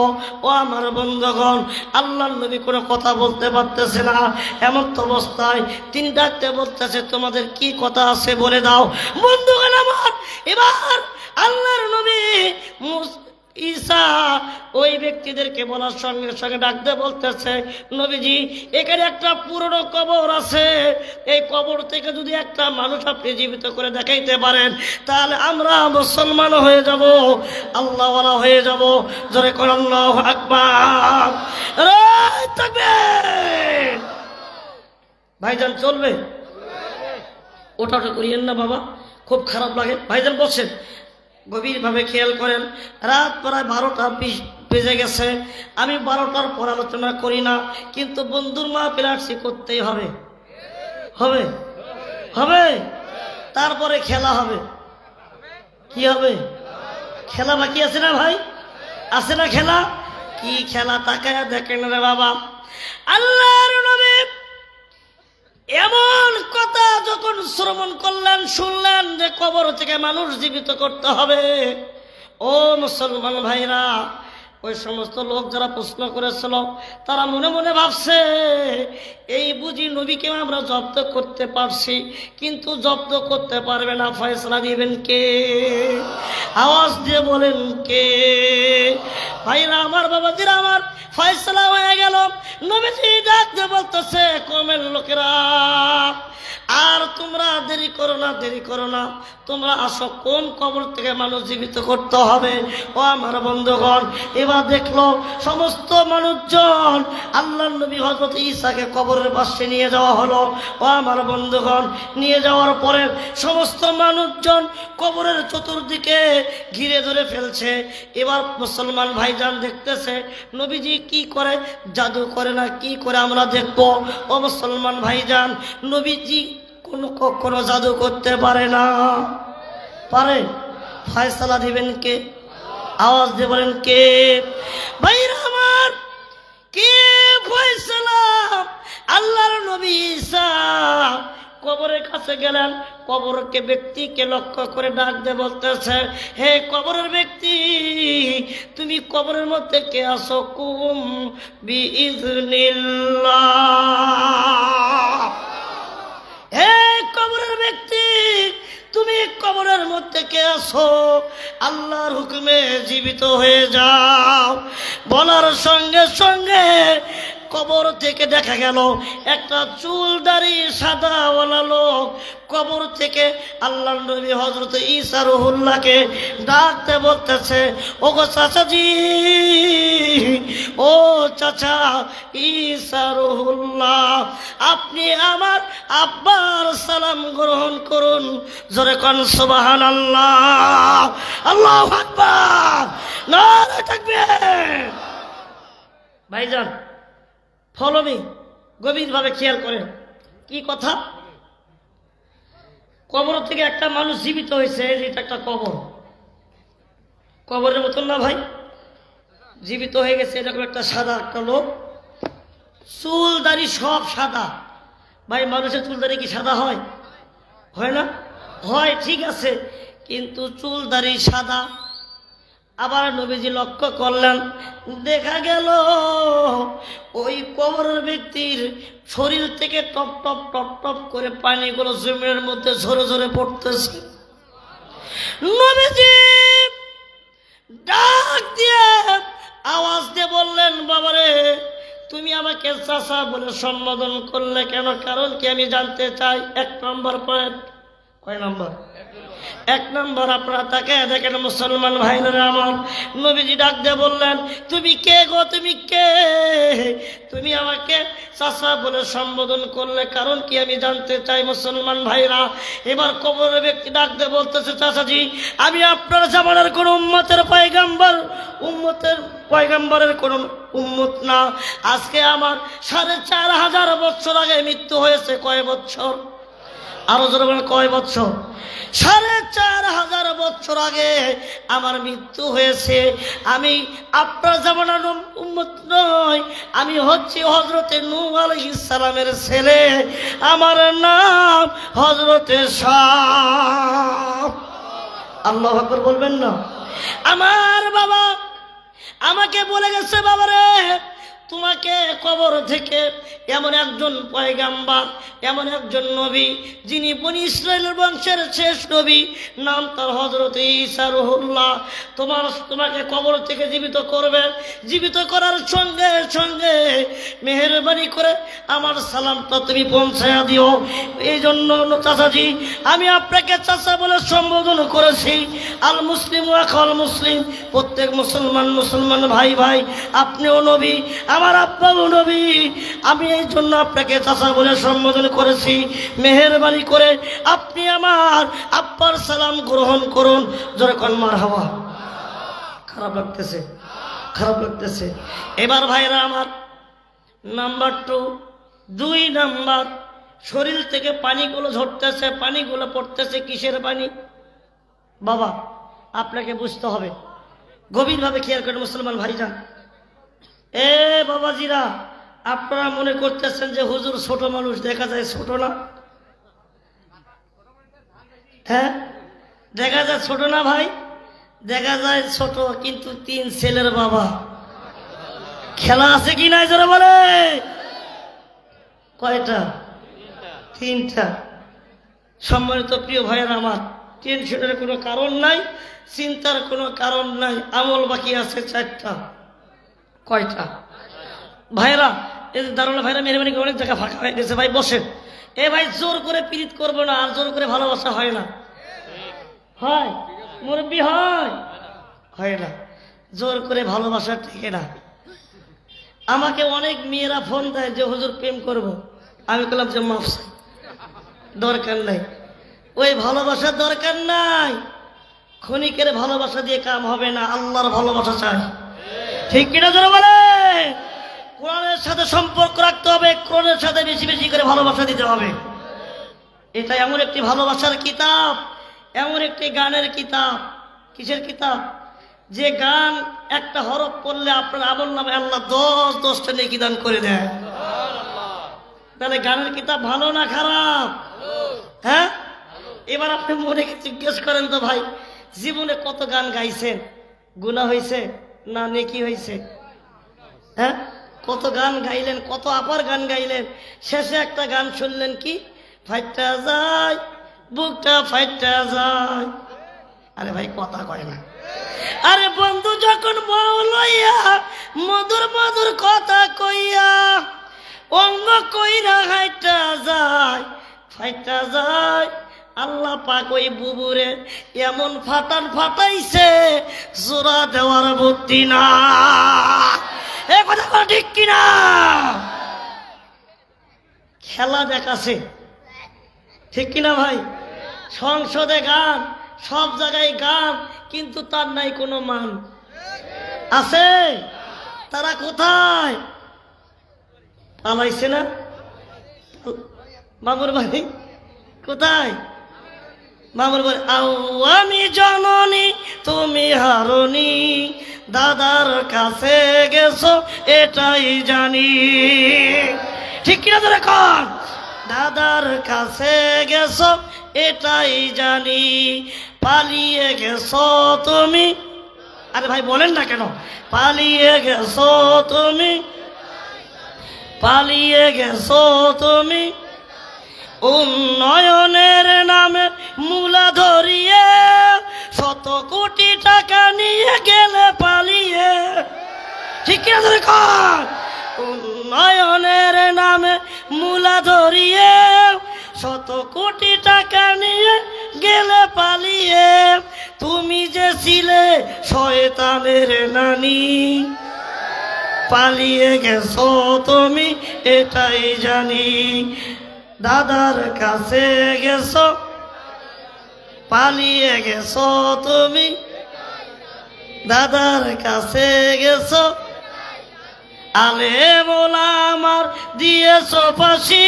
ও আমার বন্ধুগণ, আল্লাহর নবী কোনো কথা বলতে পারতেছে না, এমন তো অবস্থায় তিনি ডাকতে বলতেছে, তোমাদের কি কথা আছে বলে দাও। বন্ধুগণ আমার, এবার আল্লাহর নবী ঈসা ওই ব্যক্তিদেরকে বলার সঙ্গে সঙ্গে ডাকতে বলতেছে, নবীজি, এখানে একটা পুরনো কবর আছে, এই কবর থেকে যদি একটা মানুষ আপনি জীবিত করে দেখাইতে পারেন তাহলে আমরা মুসলমান হয়ে যাব, আল্লাহওয়ালা হয়ে যাব। জোরে করে আল্লাহু আকবার। ভাইজান চলবে? ওটা করিয়েন না বাবা, খুব খারাপ লাগে। ভাইজান বলছেন, গভীরভাবে খেয়াল করেন, রাত প্রায় 12টা বেজে গেছে। আমি 12টার পর আলোচনা করি না, কিন্তু বন্ধুর মাহফিল আসছি, করতেই হবে, হবে হবে। তারপরে খেলা হবে। কি হবে? খেলা বাকি আছে না ভাই? আছে না খেলা? কি খেলা? তাকায়া দেখেন রে বাবা, আল্লাহর নবী এমন কথা যখন শ্রবণ করলেন, শুনলেন যে কবর থেকে মানুষ জীবিত করতে হবে, ও মুসলমান ভাইরা, ওই সমস্ত লোক যারা প্রশ্ন করেছিল তারা মনে মনে ভাবছে, এই বুঝি নবীকে আমরা জব্দ করতে পারছি, কিন্তু জব্দ করতে পারবে না, ফয়সালা দিবেন কে? আওয়াজ দিয়ে বলেন কে? ভাইরা আমার, বাবাজিরা আমার, ফয়সালা হয়ে গেল। নবীজি ডাকতে বলতেছে কওমের লোকেরা, আর তোমরা দেরি করো না, দেরি করো না, তোমরা আসো, কোন কবর থেকে মানুষ জীবিত করতে হবে। ও আমার বন্ধুগণ, এবার দেখলো সমস্ত মানুষজন আল্লাহর নবী হযরত ঈসাকে কবরের পাশে নিয়ে যাওয়া হলো। ও আমার বন্ধুগণ, নিয়ে যাওয়ার পরে সমস্ত মানুষজন কবরের চতুর্দিকে ঘিরে ধরে ফেলছে। এবার মুসলমান ভাইজান দেখতেছে নবীজি কি করে, জাদু করে না কি করে আমরা দেখবো। ও মুসলমান ভাইজান, নবীজি কখনো জাদু করতে পারে না। পারে? ফয়সালা দিবেন কে? আওয়াজ দিয়ে বলেন কে? ভাইরা আমার, কে ফয়সালা? আল্লাহর নবী ঈসা কবরের কাছে গেলেন। কবরকে ব্যক্তিকে লক্ষ্য করে ডাক দিয়ে বলতেছে, হে কবরের ব্যক্তি, তুমি কবরের মধ্যে কে আসো? কুম বিইজনিল্লাহ। হে কবরের ব্যক্তি, তুমি কবরের মধ্যে কে আসো? আল্লাহর হুকুমে জীবিত হয়ে যাও। বলার সঙ্গে সঙ্গে কবর থেকে দেখা গেল একটা চুলদারি সাদাওয়ালা লোক কবর থেকে আল্লাহর নবী হযরত ঈসা রুহুল্লাহকে ডাকতে বলতেছে, ও গো চাচাজি, ও চাচা ঈসা রুহুল্লাহ, আপনি আমার আব্বার সালাম গ্রহণ করুন। জোরে কোন সুবহানাল্লাহ, আল্লাহু আকবার, নারে তাকবীর। ভাইজান ফলো মি, গভীরভাবে খেয়াল করেন কি কথা। কবর থেকে একটা মানুষ জীবিত হয়েছে, এটা একটা কবর, কবরের মতন না ভাই, জীবিত হয়ে গেছে। এরকম একটা সাদা একটা লোক, চুল দাড়ি সব সাদা। ভাই মানুষের চুল দাড়ি কি সাদা হয়? হয় না? হয়, ঠিক আছে, কিন্তু চুল দাড়ি সাদা। আবার নবীজি লক্ষ্য করলেন, দেখা গেল ওই কবরের ব্যক্তির শরীর থেকে টপ টপ টপ টপ করে পানিগুলো জমিনের মধ্যে ঝরে ঝরে পড়তেছে। নবীজি ডাক দিয়ে আওয়াজ দিয়ে বললেন, বাবারে তুমি আমাকে চাচা বলে সম্বোধন করলে কেন? কারণ কি আমি জানতে চাই। 1 নম্বর পয়েন্ট। কয় নম্বর? 1 নম্বর। আপনারা তাকে দেখেন মুসলমান ভাইরা আমার, নবীজি ডাক দিয়ে বললেন, তুমি কে গো, তুমি কে? তুমি আমাকে চাচা বলে সম্বোধন করলে কারণ কি আমি জানতে চাই। মুসলমান ভাইরা, এবার কবরের ব্যক্তি ডাক দিয়ে বলতেছে, চাচাজি আমি আপনার জামানার কোন উম্মতের পয়গাম্বরের কোন উম্মত না। আজকে আমার 4500 বছর আগে মৃত্যু হয়েছে। কয় বছর? আরো জোরে বলেন, কয় বছর? 4500 বছর আগে আমার মৃত্যু হয়েছে। আমি আপনার জামানার উম্মত নয়, আমি হচ্ছি হযরতে নূহ আলাইহিস সালামের ছেলে, আমার নাম হযরতে শাম। আল্লাহু আকবার বলবেন না? আমার বাবা আমাকে বলে গেছে, বাবারে তোমাকে কবর থেকে এমন একজন পয়গাম্বর, এমন একজন নবী, যিনি বনি ইসরায়েলের বংশের শেষ নবী, নাম তার হযরত ঈসা রুহুল্লাহ, তোমাকে কবর থেকে জীবিত করবে। জীবিত করার সঙ্গে সঙ্গে মেহেরবানি করে আমার সালামটা তুমি পৌঁছায়া দিও। এই জন্য চাচাজি আমি আপনাকে চাচা বলে সম্বোধন করেছি। আল মুসলিম আখাল মুসলিম, প্রত্যেক মুসলমান ভাই ভাই, আপনিও নবী, আমার আব্বাও নবী, আমি এই জন্য আপনাকে চাচা বলে সম্বোধন করেছি। মেহেরবানি করে আপনি আমার আব্বার সালাম গ্রহণ করুন। যখন মারহাবা। খারাপ লাগতেছে? খারাপ লাগতেছে? এবার ভাইরা আমার, নাম্বার 2 নাম্বার, শরীর থেকে পানিগুলো ঝরতেছে, পানিগুলো পড়তেছে। কিসের পানি? বাবা আপনাকে বুঝতে হবে, গভীরভাবে খেয়াল করেন মুসলমান ভাইজান। এ বাবাজিরা, আপনারা মনে করতেছেন যে হুজুর ছোট মানুষ, দেখা যায় ছোট না? হ্যাঁ, দেখা যায় ছোট না ভাই? দেখা যায় ছোট, কিন্তু 3 ছেলের বাবা। খেলা আছে কি নাই যারা বলে? কয়টা? 3টা। সম্মানিত প্রিয় ভাইয়ের আমার, টেনশনের কোনো কারণ নাই, চিন্তার কোনো কারণ নাই। আমল বাকি আছে 4টা। কয়টা? ভাইরা এই দারুণ ভাইরা মেহরবানি করে অনেক জায়গা ফাঁকা হয়ে গেছে ভাই বসেন। এ ভাই জোর করে পীড়িত করবো না, আর জোর করে ভালোবাসা হয় না, হয় মুরব্বী হয় না, জোর করে ভালোবাসা ঠিক না। আমাকে অনেক মেয়েরা ফোন দেয় যে হুজুর প্রেম করব, আমি বললাম যে মাফ চাই, দরকার নাই, ওই ভালোবাসার দরকার নাই, ক্ষণিকের ভালোবাসা দিয়ে কাম হবে না, আল্লাহর ভালোবাসা চাই, ঠিক কিনা জোরে বলে। কোরআনের সাথে সম্পর্ক রাখতে হবে, কোরআনের সাথে বেশি বেশি করে ভালোবাসা দিতে হবে। এটা এমন একটি ভালোবাসার কিতাব, এমন একটি গানের কিতাব। কিসের কিতাব? যে গান একটা হরফ পড়লে আপনার আমল নামে আল্লাহ 10-10টা নেকি দান করে দেয়। তাহলে গানের কিতাব ভালো না খারাপ? হ্যাঁ, এবার আপনি মনে জিজ্ঞেস করেন তো ভাই, জীবনে কত গান গাইছেন? গুনাহ হয়েছে না নেকি হয়েছে? হ্যাঁ, কত গান গাইলেন, কত আপার গান গাইলেন, শেষে একটা গান শুনলেন কি, ফাইটা যায় বুকটা ফাইটা যায়। আরে ভাই কথা কয় না। আরে বন্ধু যখন বউ লইয়া মধুর মধুর কথা কইয়া অঙ্গ কইরা হাইটা যায় ফাইটা যায়, আল্লাহ পাক ওই বুবুরে এমন ফাটান ফাটাইছে জোড়া দেওয়ার বুদ্ধি না। এ কথা ঠিক কিনা? খেলা দেখাছে, ঠিক কিনা ভাই? সংসদে গান, সব জায়গায় গান, কিন্তু তার নাই কোনো মান আছে? তারা কোথায়? পালাইছে না? মামুর ভাই কোথায়? মামুর ভাই, আমি জননী তুমি হারনি, দাদার কাছে গেছো এটাই জানি, ঠিক কিনা তোরা কর? দাদার কাছে গেছো এটাই জানি, পালিয়ে গেছো তুমি। আরে ভাই বলেন না কেন? পালিয়ে গেছো তুমি, পালিয়ে গেছো তুমি, উন্নয়নের নামে মূলা ধরিয়ে শত কোটি টাকা নিয়ে গেলে পালিয়ে, ঠিক কিনা ধরে কর? উন্নয়নের নামে মূলা ধরিয়ে শত কোটি টাকা নিয়ে গেলে পালিয়ে, তুমি যে ছিলে শয়তানের নানি, পালিয়ে গেছো তুমি এটাই জানি, দাদার কাছে গেছো পালিয়ে গেছো তুমি, দাদার কাছে গেছো, আলেম ওলামার দিয়েছো ফাঁসি,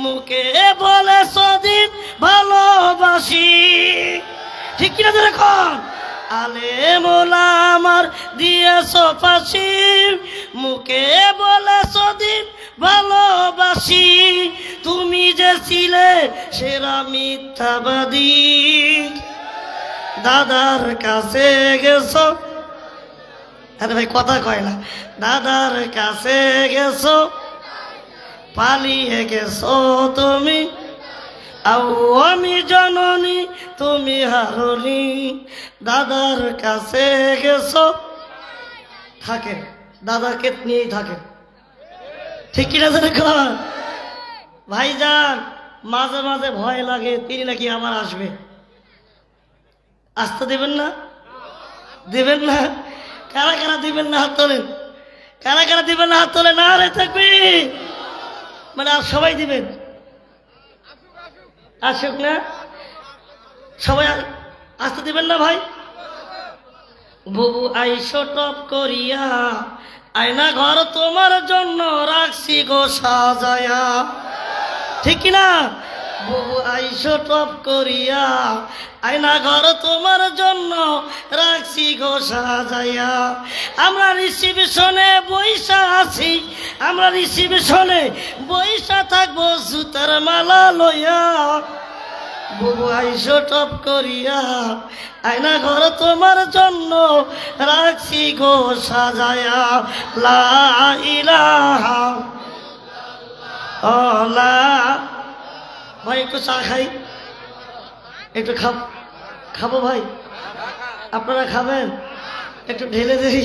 মুখে বলেছো দিন ভালোবাসি, ঠিক কিনা দেখুন? আলেম ওলামার দিয়েছো ফাঁসি, মুখে বলেছো দিন ভালোবাসি, তুমি যে ছিলে সেরা মিথ্যাবাদী, দাদার কাছে গেছো। আরে ভাই কথা কয় না। দাদার কাছে গেছো পালিয়ে গেছো তুমি, আমি জননী তুমি হারনি, দাদার কাছে গেছো। থাকেন, দাদাকে নিয়েই থাকেন, ঠিক কিনা দেখুন? ভাইজান মাঝে মাঝে ভয় লাগে তিনি নাকি আবার আসবে, আসতে দেবেন না? দেবেন না? কারা কারা দিবেন না হাত তোলেন? কারা কারা দিবেন না হাত তোলেন? না রে থাকবি মানে আর সবাই দিবেন? আসুক না সবাই, আসতে দিবেন না ভাই? বুবু আইসো টপ করিয়া, আয়না ঘর তোমার জন্য রাখছি গো সাজায়া, ঠিক কিনা? বুবু আইসো টপ করিয়া, আয়না ঘর তোমার জন্য রাখছি গো সাজাইয়া, আমরা রিসিপশনে বইসা আছি, আমরা রিসিপশনে বইসা থাকবো জুতার মালা লইয়া, বুবু আইসো টপ করিয়া, আয়না ঘর তোমার জন্য রাখছি গো সাজায়া, লা ইলাহা ইল্লাল্লাহ। ভাই একটু চা খাই, একটু খাবো ভাই, আপনারা খাবেন? একটু ঢেলে দেই,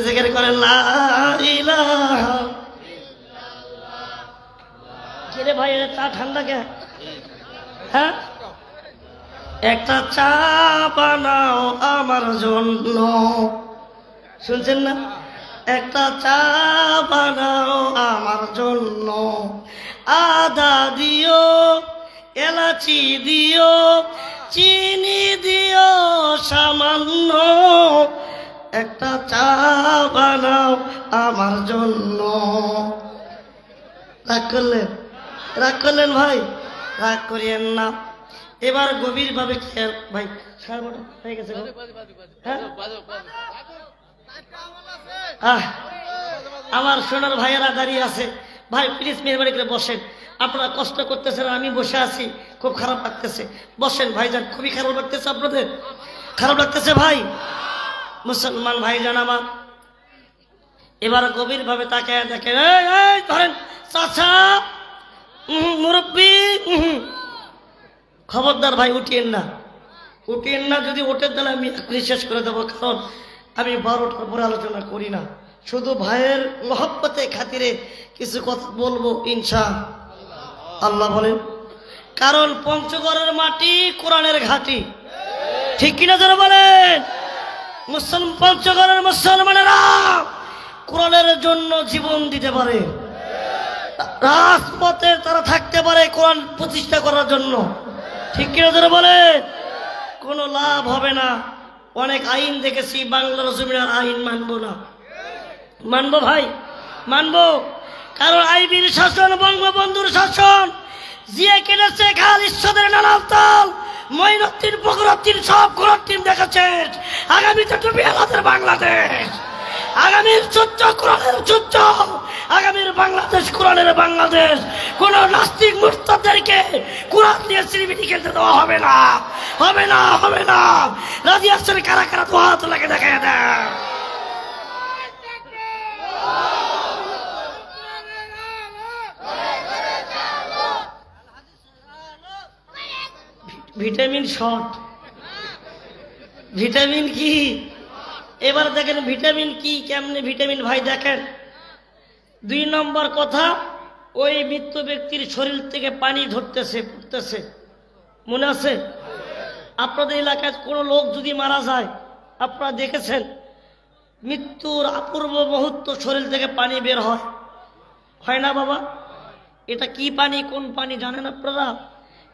জিকির করেন লা ইলাহা। কে ভাই চা ঠান্ডা কে? হ্যাঁ, একটা চা বানাও আমার জন্য। শুনছেন না? একটা চা বানাও আমার জন্য, আদা দিও, এলাচি দিও, চিনি দিও সামান্য, একটা চা বানাও আমার জন্য। রাগ করলেন? রাগ করলেন ভাই? রাগ করিয়েন না। এবার গভীর ভাবে খেয়াল ভাই, হয়ে গেছে। আমার সোনার ভাইয়েরা দাঁড়িয়ে আছে, ভাই প্লিজ মেহরবানি করে বসেন। আপনারা কষ্ট করতেছেন, আমি বসে আছি, খুব খারাপ লাগতেছে। বসেন ভাইজান, খুবই খারাপ লাগতেছে। আপনাদের খারাপ লাগতেছে ভাই? মুসলমান ভাইজান আমার, এবার গভীর ভাবে তাকায় দেখেন। এই ধরেন চাচা, মুরব্বী, খবরদার ভাই উঠিয়েন না, উঠিয়েন না। যদি ওঠেন তাহলে আমি এখনই শেষ করে দেবো, কারণ আমি 12টার পরে আলোচনা করি না। শুধু ভাইয়ের মহব্বতে খাতিরে কিছু কথা বলবো ইনশাআল্লাহ। বলেন, কারণ পঞ্চগড়ের মাটি কোরআনের ঘাঁটি, ঠিক কিনা যারা বলেন? পঞ্চগড়ের মুসলমানেরা কোরআনের জন্য জীবন দিতে পারে, রাজপথে তারা থাকতে পারে কোরআন প্রতিষ্ঠা করার জন্য, ঠিক কিনা যারা বলেন? কোনো লাভ হবে না। অনেক আইন দেখেছি, বাংলার জমিনের আইন মানবো না। মানবো ভাই, মানবো, কারণ আইবির শাসন, বঙ্গবন্ধুর শাসন, জিয়া কেনেছে খাল ঈশ্বরের নানাল তাল, মঈনুদ্দিন ফখরুদ্দিন সব কোরআন দেখেছে। আগামীতে ডুবে আমাদের বাংলাদেশ, আগামীর যুদ্ধ কোরআনের যুদ্ধ, আগামীর বাংলাদেশ কোরআনের বাংলাদেশ। কোন নাস্তিক মুরতাদদেরকে কোরআন দিয়ে শ্রীবিধি খেলতে দেওয়া হবে না, হবে না, হবে না। রাজি আছেন কারা কারা? তো হাত লাগে দেখায় দেয়। ভিটামিন শর্ট, ভিটামিন কি? এবার দেখেন ভিটামিন কি, কেমনে ভিটামিন ভাই দেখেন। 2 নম্বর কথা, ওই মৃত ব্যক্তির শরীর থেকে পানি ধরতেছে, পড়তেছে, মনে আছে? আপনাদের এলাকায় কোনো লোক যদি মারা যায়, আপনারা দেখেছেন মৃত্যুর অপূর্ব মুহূর্ত শরীর থেকে পানি বের হয়, হয় না বাবা? এটা কি পানি, কোন পানি জানেন আপনারা?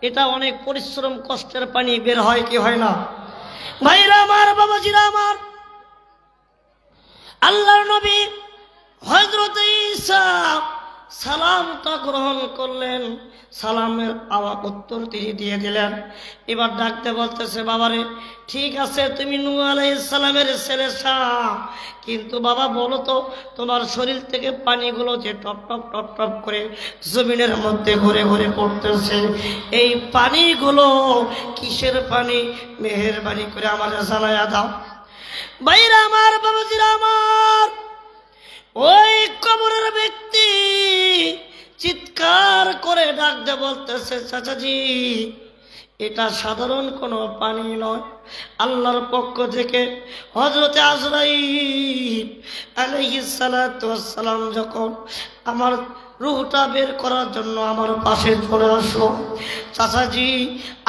এটা অনেক পরিশ্রম কষ্টের পানি বের হয়, কি হয় না? ভাইরা আমার, বাবাজিরা আমার, আল্লাহর নবী হযরত ঈসা সালামটা গ্রহণ করলেন, সালামের উত্তর তিনি দিয়ে দিলেন। এবার ডাকতে বলতেছে, বাবারে ঠিক আছে তুমি নূহ আলাইহিস সালামের ছেলে শাহ, কিন্তু বাবা বলো তো তোমার শরীর থেকে পানিগুলো যে টপ টপ টপ টপ করে জমিনের মধ্যে ঘুরে ঘুরে পড়তেছে, এই পানিগুলো কিসের পানি? মেহেরবানি করে আমাদের জানায়া দাও। ভাইরা আমার, বাবাজিরা আমার, ওই কবরের ব্যক্তি চিৎকার করে ডাকতে বলতেছে, চাচাজি এটা সাধারণ কোনো পানি নয়, আল্লাহর পক্ষ থেকে হযরতে আজরাইল আলাইহিস সালাতু ওয়াস সালাম যখন আমার রূহটা বের করার জন্য আমার পাশে চলে আসলো, চাচাজি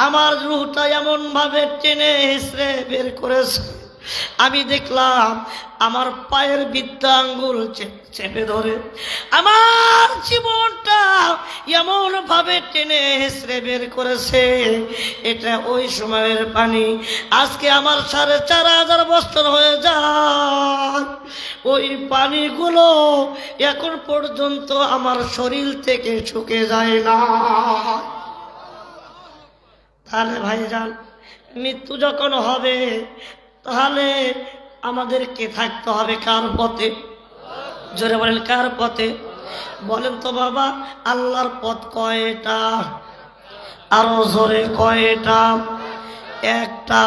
আমার রূহটা এমন ভাবে টেনে হেসড়ে বের করেছে, আমি দেখলাম আমার পায়ের বিদ্যা আঙ্গুল চেপে ধরে আমার জীবনটা এমন ভাবে টেনে হেসড়ে বের করেছে। এটা ওই সময়ের পানি। আজকে আমার 4500 বছর হয়ে যায়, ওই পানিগুলো এখন পর্যন্ত আমার শরীর থেকে শুকে যায় না। তাহলে ভাইজান, মৃত্যু যখন হবে তাহলে আমাদেরকে থাকতে হবে কার পথে? জোরে বলেন, কার পথে? বলেন তো বাবা, আল্লাহর পথ কয়টা? আরো জোরে কয়টা? একটা।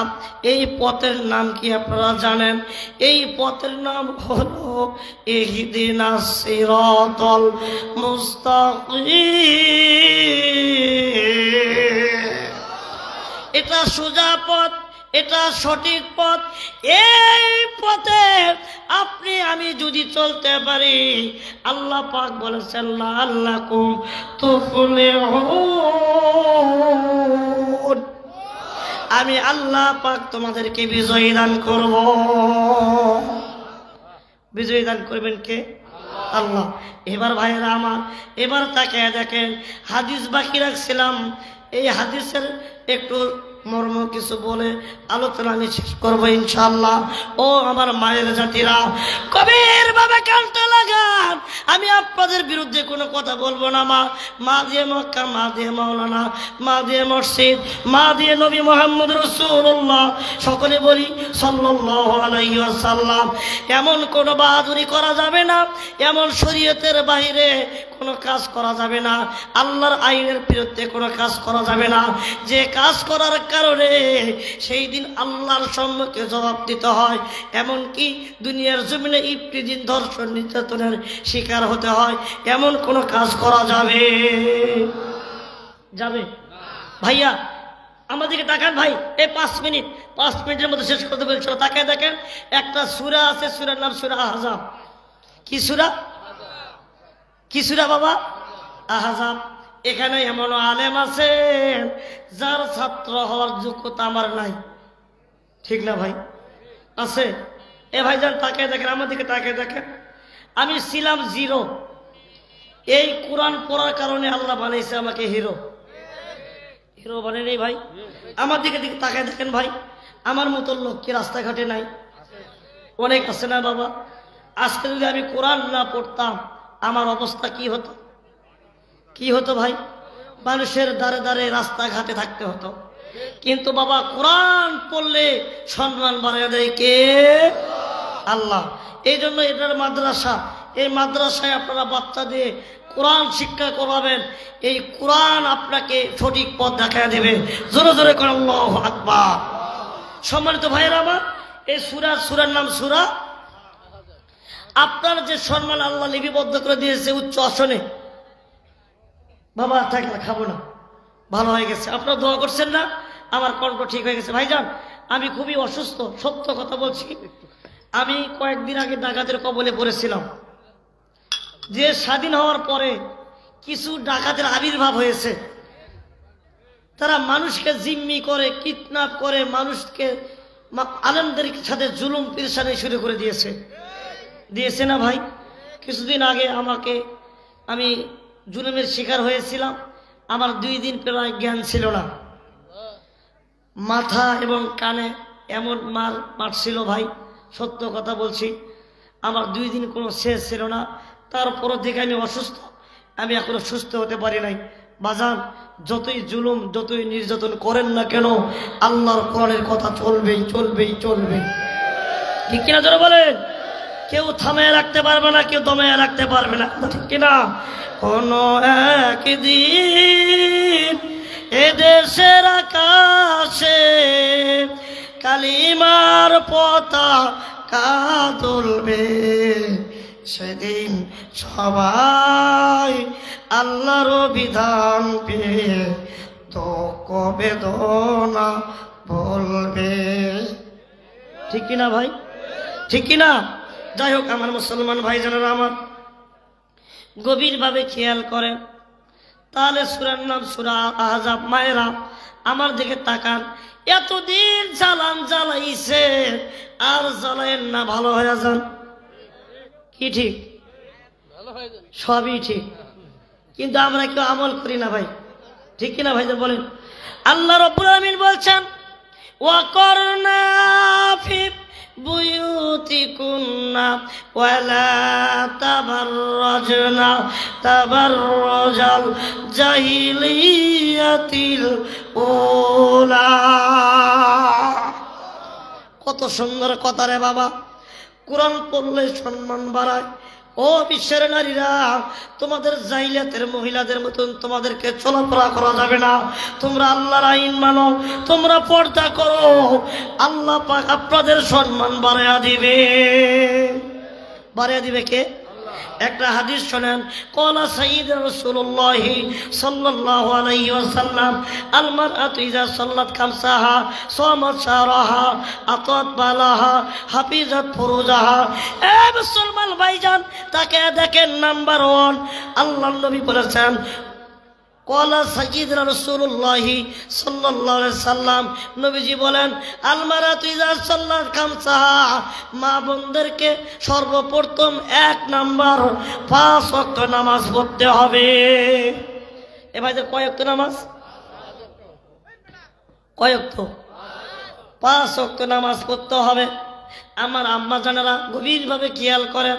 এই পথের নাম কি আপনারা জানেন? এই পথের নাম হলো ইহদিনাস সিরাতাল মুস্তাকিম। এটা সোজা পথ, এটা সঠিক পথ। এই পথে আপনি আমি যদি চলতে পারি, আল্লাহ পাক বলেছেন লাআল্লাকুম তুফলিহুন, আমি আল্লাহ পাক তোমাদেরকে বিজয় দান করব। বিজয় দান করবেন কে? আল্লাহ। এবার ভাইয়েরা আমার, এবার তাকিয়ে দেখেন, হাদিস বাকি রাখছিলাম, এই হাদিসের একটু মর্ম কিছু বলে আলোচনা আমি শেষ করবো ইনশাআল্লাহ। ও আমার মায়ের জাতিরা, কবির ভাবে কানতে লাগান, আমি আপনাদের বিরুদ্ধে কোনো কথা বলবো না। মা দিয়ে মক্কা, মা দিয়ে মাওলানা, মা দিয়ে মসজিদ, মা দিয়ে নবী মুহাম্মদ রাসূলুল্লাহ, সকলে বলি সাল্লাল্লাহু আলাইহি ওয়াসাল্লাম। এমন কোনো বাহাদুরি করা যাবে না, এমন শরীয়তের বাইরে কোনো কাজ করা যাবে না, আল্লাহর আইনের বিরুদ্ধে কোনো কাজ করা যাবে না, যে কাজ করার কারণে সেই দিন আল্লাহর সম্মুখে জবাব দিতে হয়, এমনকি দুনিয়ার জমিনে ইফতিজিন ধর্ষণ নির্যাতনের শিকার হতে হয়, এমন কোনো কাজ করা যাবে যাবে ভাইয়া আমাদেরকে তাকান ভাই, এই 5 মিনিটের মধ্যে শেষ করতে বলছিল। তাকায় দেখেন, একটা সূরা আছে, সূরার নাম সূরা আহজাব। কি সূরা? কি সূরা বাবা? আহজাব। এখানে এমন আলেম আছে যার ছাত্র হওয়ার যোগ্যতা আমার নাই, ঠিক না ভাই? আছে? এ ভাইজান তাকায় দেখেন, আমার দিকে তাকায় দেখেন, আমি ছিলাম 0, এই কোরআন পড়ার কারণে আল্লাহ বানাইছে আমাকে হিরো। হিরো বানাই নেই ভাই? আমার দিকে তাকায় দেখেন ভাই, আমার মতো লোক কি রাস্তাঘাটে নাই? অনেক আছে না বাবা? আজকে যদি আমি কোরআন না পড়তাম আমার অবস্থা কি হতো? কি হতো ভাই? মানুষের দ্বারে দ্বারে রাস্তাঘাটে থাকতে হতো। কিন্তু বাবা কোরআন পড়লে সম্মান বাড়িয়ে দেয় কে? আল্লাহ। এই জন্য এটার মাদ্রাসা, এই মাদ্রাসায় আপনারা বাচ্চা দিয়ে কোরআন শিক্ষা করাবেন, এই কোরআন আপনাকে সঠিক পথ দেখায় দেবে। জোরে জোরে করে আল্লাহু আকবার। সম্মানিত ভাইয়েরা আমার, এই সূরার নাম সূরা। আপনার যে সম্মান আল্লাহ লিপিবদ্ধ করে দিয়েছে উচ্চ আসনে, বাবা থাকলে খাবো না, ভালো হয়ে গেছে, আপনারা দোয়া করছেন না, আমার কণ্ঠ ঠিক হয়ে গেছে। ভাইজান আমি খুবই অসুস্থ, সত্য কথা বলছি। আমি কয়েকদিন আগে ডাকাতের কবলে পড়েছিলাম। যে স্বাধীন হওয়ার পরে কিছু ডাকাতের আবির্ভাব হয়েছে, তারা মানুষকে জিম্মি করে, কিডন্যাপ করে, মানুষকে আলেমদের সাথে জুলুম পেরেশানি শুরু করে দিয়েছে না ভাই? কিছুদিন আগে আমি জুলুমের শিকার হয়েছিলাম, আমার 2 দিন প্রায় জ্ঞান ছিল না, মাথা এবং কানে এমন মারছিল ভাই, সত্য কথা বলছি, আমার 2 দিন কোনো শেষ ছিল না। তারপর থেকে আমি অসুস্থ, আমি এখনো সুস্থ হতে পারি নাই। বাজান যতই জুলুম, যতই নির্যাতন করেন না কেন, আল্লাহর কোরআনের কথা চলবেই চলবেই চলবে, ঠিক কিনা যারা বলেন? কেউ থামায় রাখতে পারবে না, কেউ দমায় রাখতে পারবে না, ঠিক কিনা? কোনো একদিন এদেশের আকাশে কালিমার পতাকা তুলবে, সেদিন সবাই আল্লাহর বিধান পেয়ে দুঃখ বেদনা বলবে, ঠিক কিনা ভাই? ঠিক কিনা? যাই হোক আমার মুসলমান ভাই জানারা আমার, গভীরভাবে খেয়াল করেন। তাহলে সূরার নাম সূরা আহজাব। মায়েরা আমার দিকে তাকান, এতদিন জ্বালাইছে আর জ্বালায়েন না, ভালো হয়ে যান। কি ঠিক? সবই ঠিক, কিন্তু আমরা কেউ আমল করি না ভাই, ঠিক কিনা ভাই বলেন? আল্লাহ রাব্বুল আলামিন বলছেন, ওয়াকরনা ফি বুয়ুতিকুন্না ওয়ালা তাবাররাজনা তাবাররাজাল জাহিলিয়াতিল উলা। কত সুন্দর কথা রে বাবা! কোরআন পড়লে সম্মান বাড়ায়। ও বিশ্বের নারীরা, তোমাদের জাহিলিয়াতের মহিলাদের মতন তোমাদেরকে চলাফেরা করা যাবে না। তোমরা আল্লাহর আইন মানো, তোমরা পর্দা করো, আল্লাহ পাক আপনাদের সম্মান বাড়াইয়া দিবে। বাড়াইয়া দিবে কে? একটা হাদিস শোনেন, ক্বালা সাইয়্যিদুনা রাসূলুল্লাহ সাল্লাল্লাহু আলাইহি ওয়াসাল্লাম আল মারআতু ইযা সাল্লাত খামসাহা সামাত শাহরাহা আতাত বালাহা হাফিজাত ফুরুজাহা। এ মুসলমান ভাইজান, তাকে দেখেন নাম্বার 1 আল্লাহর নবী বলেছেন, ক্বালা সাইয়্যিদুনা রাসূলুল্লাহ সাল্লাল্লাহু আলাইহি সাল্লাম, নবীজি বলেন আল মারআতু ইযা সাল্লাত খামসাহা, মা বোনদেরকে সর্বপ্রথম 1 নাম্বার 5 ওয়াক্ত নামাজ পড়তে হবে। এ ভাইদের কয় ওয়াক্ত নামাজ? কয় ওয়াক্ত? 5 ওয়াক্ত নামাজ পড়তে হবে। আমার আম্মা জানেরা গভীরভাবে খেয়াল করেন।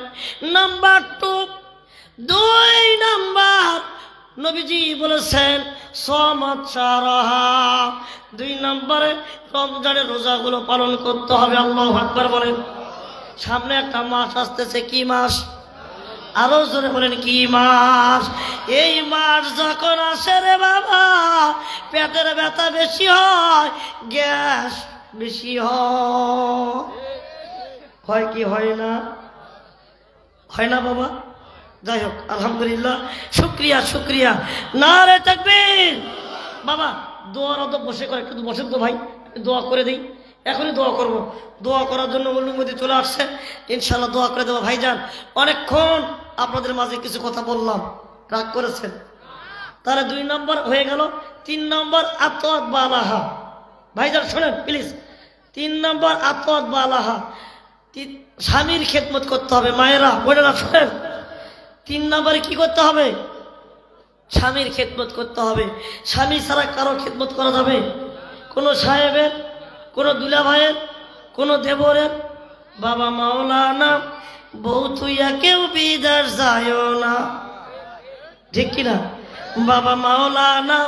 নাম্বার 2 নাম্বার নবীজি বলেছেন সামাত শাহরাহা, 2 নম্বরে রমজানের রোজাগুলো পালন করতে হবে। আল্লাহু আকবার বলেন। সামনে একটা মাস আসতেছে, কি মাস? আরো জোরে বলেন, কি মাস? এই মাস যখন আসে রে বাবা, পেটের ব্যথা বেশি হয়, গ্যাস বেশি হয় কি হয় না? হয় না বাবা? যাই হোক, আলহামদুলিল্লাহ, শুক্রিয়া শুক্রিয়া, নারে তাকবীর। বাবা দোয়ার তো বসে করে, একটু বসেন তো ভাই, দোয়া করে দিই। এখনই দোয়া করব। দোয়া করার জন্য অনুমতি চলে আসছে, ইনশাল্লাহ দোয়া করে দেবো। ভাইজান অনেকক্ষণ আপনাদের মাঝে কিছু কথা বললাম, রাগ করেছেন? তাহলে 2 নম্বর হয়ে গেল। 3 নম্বর আতাত বালাহা। ভাইজান শোনেন প্লিজ, 3 নম্বর আতাত বালাহা, স্বামীর খেদমত করতে হবে। মায়েরা বোনেরা শোনেন, 3 নম্বরে কি করতে হবে? স্বামীর খেদমত করতে হবে। স্বামী ছাড়া কারো খেদমত করা যাবে? কোনো সাহেবের, কোনো দুলা ভাইয়ের, কোনো দেবরের? বাবা মাওলানা বউ তুইয়া কেউ বিদার যায় না, ঠিক কিনা? বাবা মাওলানা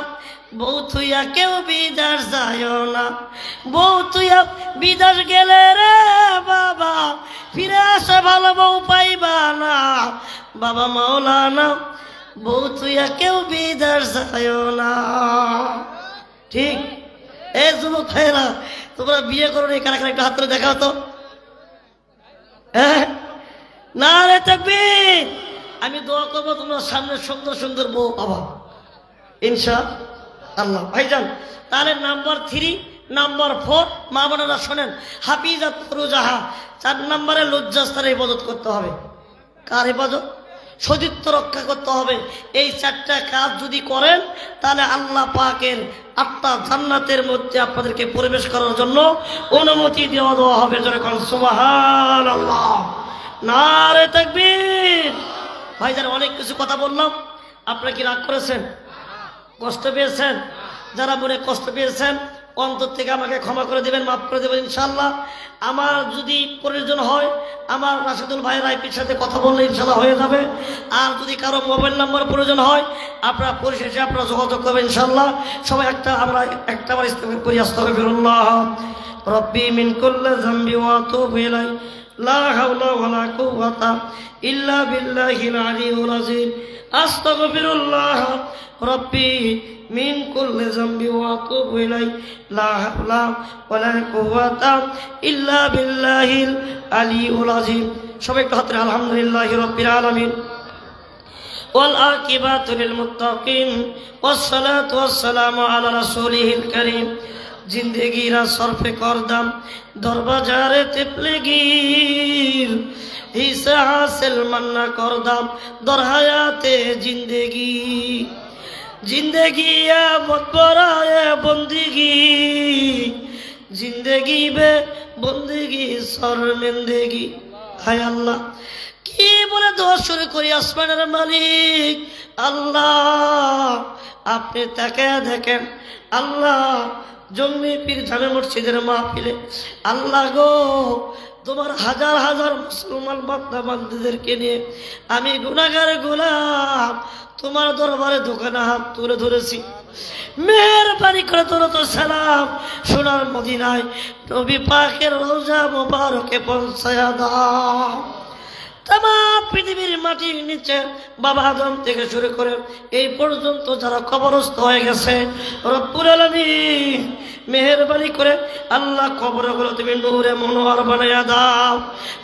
বউ তুইয়া কেউ বিদার যায় না, বউ তুইয়া বিদাস গেলে রে বাবা ফিরে আসে ভালো বউ পাইবা না। বাবা মাওলানা বউ তুইয়া কেউ বিদার যায় না, ঠিক? এ যুবক ভাইরা, তোমরা বিয়ে করো নি, কারা কারা একটা হাত ধরে দেখাও তো। হ্যাঁ, নারে তাকবীর। আমি দোয়া করবো তোমরা সামনে সুন্দর সুন্দর বউ পাবা ইনশাআল্লাহ। ভাইজান তাহলে নাম্বার 3, নাম্বার 4 মা বোনেরা শোনেন, হাফিজাত ফুরুজাহা। 4 নম্বরে লজ্জাস্থানের ইবাদত করতে হবে। কার ইবাদত? সতীত্ব রক্ষা করতে হবে। এই 4টা কাজ যদি করেন, তাহলে আল্লাহ পাকের 8টা জান্নাতের মধ্যে আপনাদেরকে প্রবেশ করার জন্য অনুমতি দেওয়া হবে। যখন সুবহানাল্লাহ, নারে তাকবীর। ভাইজান অনেক কিছু কথা বললাম, আপনারা কি রাগ করেছেন? কষ্ট পেয়েছেন? যারা মনে কষ্ট পেয়েছেন অন্তর থেকে আমাকে ক্ষমা করে দেবেন, মাফ করে দেবেন ইনশাআল্লাহ। আমার যদি প্রয়োজন হয়, আমার রাশেদুল ভাইয়ের আইপির সাথে কথা বললে ইনশাআল্লাহ হয়ে যাবে। আর যদি কারো মোবাইল নাম্বার প্রয়োজন হয়, আপনারা পরিশেষে আপনারা যোগাযোগ করবেন ইনশাআল্লাহ। সবাই আমরা একটাবার ইস্তেগফার করি, আস্তাগফিরুল্লাহ রব্বি মিন কুল্লি যামবি ওয়া আতুবু ইলাইহি, লা হাওলা ওয়ালা কুওয়াতা ইল্লা বিল্লাহিল আলিয়্যিল আযীম। আস্তাগফিরুল্লাহ রব্বি মিন কুল্লি যামবি ওয়া আতুবু ইলাইহি, লা হাওলা ওয়ালা কুওয়াতা ইল্লা বিল্লাহিল আলিয়্যিল আযীম। সবাই একটু হাত তুলে আলহামদুলিল্লাহি রাব্বিল আলামিন ওয়াল আকিবাতু লিল মুত্তাকিন ওয়াস সালাতু ওয়াস সালামু আলা রাসূলিল কারীম। जिंदगी रा सरफे करदम दरबाजारे तिपलेगीर, हिस्सा हासिल मन्ना करदम दर हयाते जिंदगी। जिंदगी या बतबरा ये बंदगी, जिंदगी बे बंदगी शर्मिंदगी। हाय अल्लाह की बोले दोष शुरू करी आसमानेर मालिक अल्लाह, आपनि ताकाया देखें अल्लाह जम्मी पीर जामे मस्जिदेर महफिले आल्लाह गो তোমার হাজার হাজার মুসলমান বান্দা বান্দীদেরকে নিয়ে আমি গুনাহগার গোলাম তোমার দরবারে দোকানে হাত তুলে ধরেছি। মেহেরবানি করে তোর তো সালাম সোনার মদিনায় নবী পাকের রওজা মোবারকে পৌঁছায়া দাও। तमाम पृथिवीर माटिर नीचे बाबा आदम থেকে শুরু করে এই পর্যন্ত যারা কবরস্থ হয়ে গেছে রব্বুল আলামিন মেহেরবানি করে আল্লাহ কবরগুলো তুমি নূরে মনোহর বানাইয়া দাও।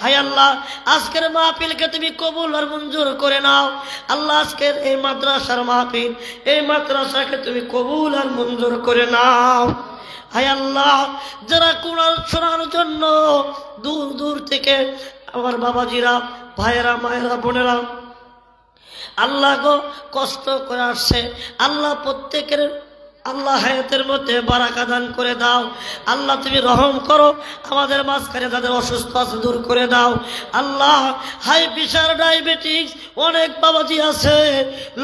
হায় আল্লাহ আজকের মাহফিলকে তুমি কবুল আর মঞ্জুর করে নাও। আল্লাহ আজকের এই মাদ্রাসার মাহফিল, এই মাদ্রাসাকে তুমি কবুল আর মঞ্জুর করে নাও। হায় আল্লাহ যারা কোরআন শোনার জন্য দূর দূর থেকে আমার বাবাজিরা, ভাইয়েরা, মায়েরা, বোনেরা আল্লাহ গো কষ্ট করে আসছে, আল্লাহ প্রত্যেকের আল্লাহ হায়াতের মধ্যে বারাকা দান করে দাও। আল্লাহ তুমি রহম করো, আমাদের মাঝখানে যাদের অসুস্থ আছে দূর করে দাও। আল্লাহ হাই প্রেশার, ডায়াবেটিস অনেক বাবাজি আছে,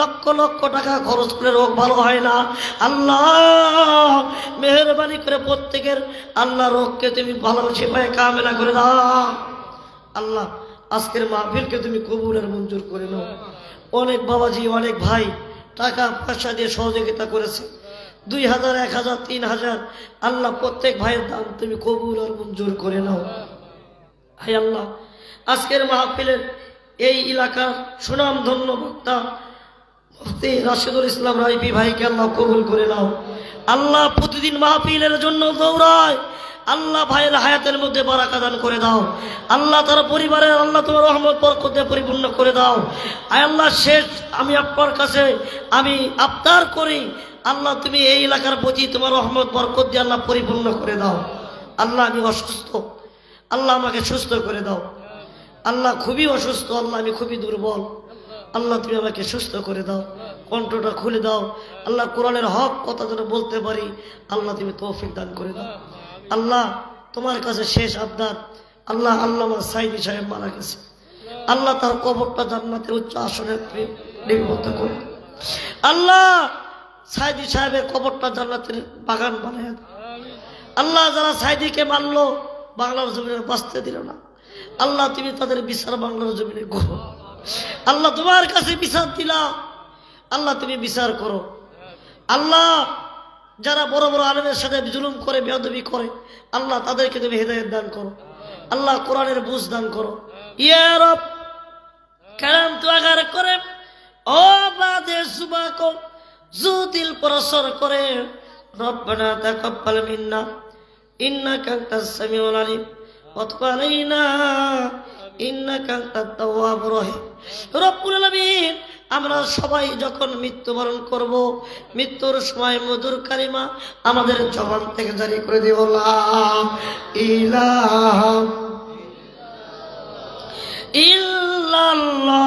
লক্ষ লক্ষ টাকা খরচ করে রোগ ভালো হয় না। আল্লাহ মেহেরবানি করে প্রত্যেকের আল্লাহ রোগকে তুমি ভালো সেবায় কামেলা করে দাও। আল্লাহ আজকের মাহফিলকে তুমি কবুল আর মঞ্জুর করে নাও। অনেক বাবাজি, অনেক ভাই টাকা পয়সা দিয়ে সহযোগিতা করেছে, 2000, 1000, 3000। আল্লাহ প্রত্যেক ভাইয়ের দান তুমি কবুল আর মঞ্জুর করে নাও। হায় আল্লাহ আজকের মাহফিলের এই এলাকার সুনাম ধন্য বক্তা মুফতি রাশিদুল ইসলাম রাইপি ভাইকে আল্লাহ কবুল করে নাও। আল্লাহ প্রতিদিন মাহফিলের জন্য দৌড়ায়, আল্লাহ ভাইয়ের হায়াতের মধ্যে বারাকা দান করে দাও। আল্লাহ তার পরিবারের আল্লাহ তোমার রহমত বরকতে পরিপূর্ণ করে দাও। আয় আল্লাহ শেষ আমি আপনার কাছে আমি আবদার করি, আল্লাহ তুমি এই এলাকার প্রতি তোমার রহমত বরকত দিয়ে আল্লাহ পরিপূর্ণ করে দাও। আল্লাহ আমি অসুস্থ, আল্লাহ আমাকে সুস্থ করে দাও। আল্লাহ খুবই অসুস্থ, আল্লাহ আমি খুবই দুর্বল, আল্লাহ তুমি আমাকে সুস্থ করে দাও, কণ্ঠটা খুলে দাও। আল্লাহ কোরআনের হক কথা যেন বলতে পারি, আল্লাহ তুমি তৌফিক দান করে দাও। আল্লাহ তোমার কাছে শেষ আবদার, আল্লাহ আল্লামা সাইদি সাহেব মারা গেছে, আল্লাহ তার কবরটা জান্নাতের উচ্চ আসনে লিপিবদ্ধ করে। আল্লাহ সাইদি সাহেবের কবরটা জান্নাতের বাগান বানায় দাও। আল্লাহ যারা সাইদিকে মানলো বাংলার জমিনে বাঁচতে দিল না, আল্লাহ তুমি তাদের বিচার বাংলার জমিনে করো। আল্লাহ তোমার কাছে বিচার দিলাম, আল্লাহ তুমি বিচার করো। আল্লাহ যারা বড় বড় আলেমের সাথে জুলুম করে, বেয়াদবি করে, আল্লাহ তাদেরকে তুমি হেদায়েত দান করো। আল্লাহ কোরআনের বুঝ দান করো। ইয়া রব কালাম তো আগার করে ও বাদে সুবাকো জুদিল পরসর করে রব্বানা তাকাব্বাল মিন্না ইন্নাকা আনতাস সামিউল আলিম ওয়া তুব আলাইনা ইন্নাকা আনতাত তাওয়াবুর রহিম। রব্বুল আলামিন আমরা সবাই যখন মৃত্যুবরণ করব, মৃত্যুর সময় মধুর কালিমা আমাদের জবান থেকে জারি করে দিব, লা ইলাহা ইল্লাল্লাহ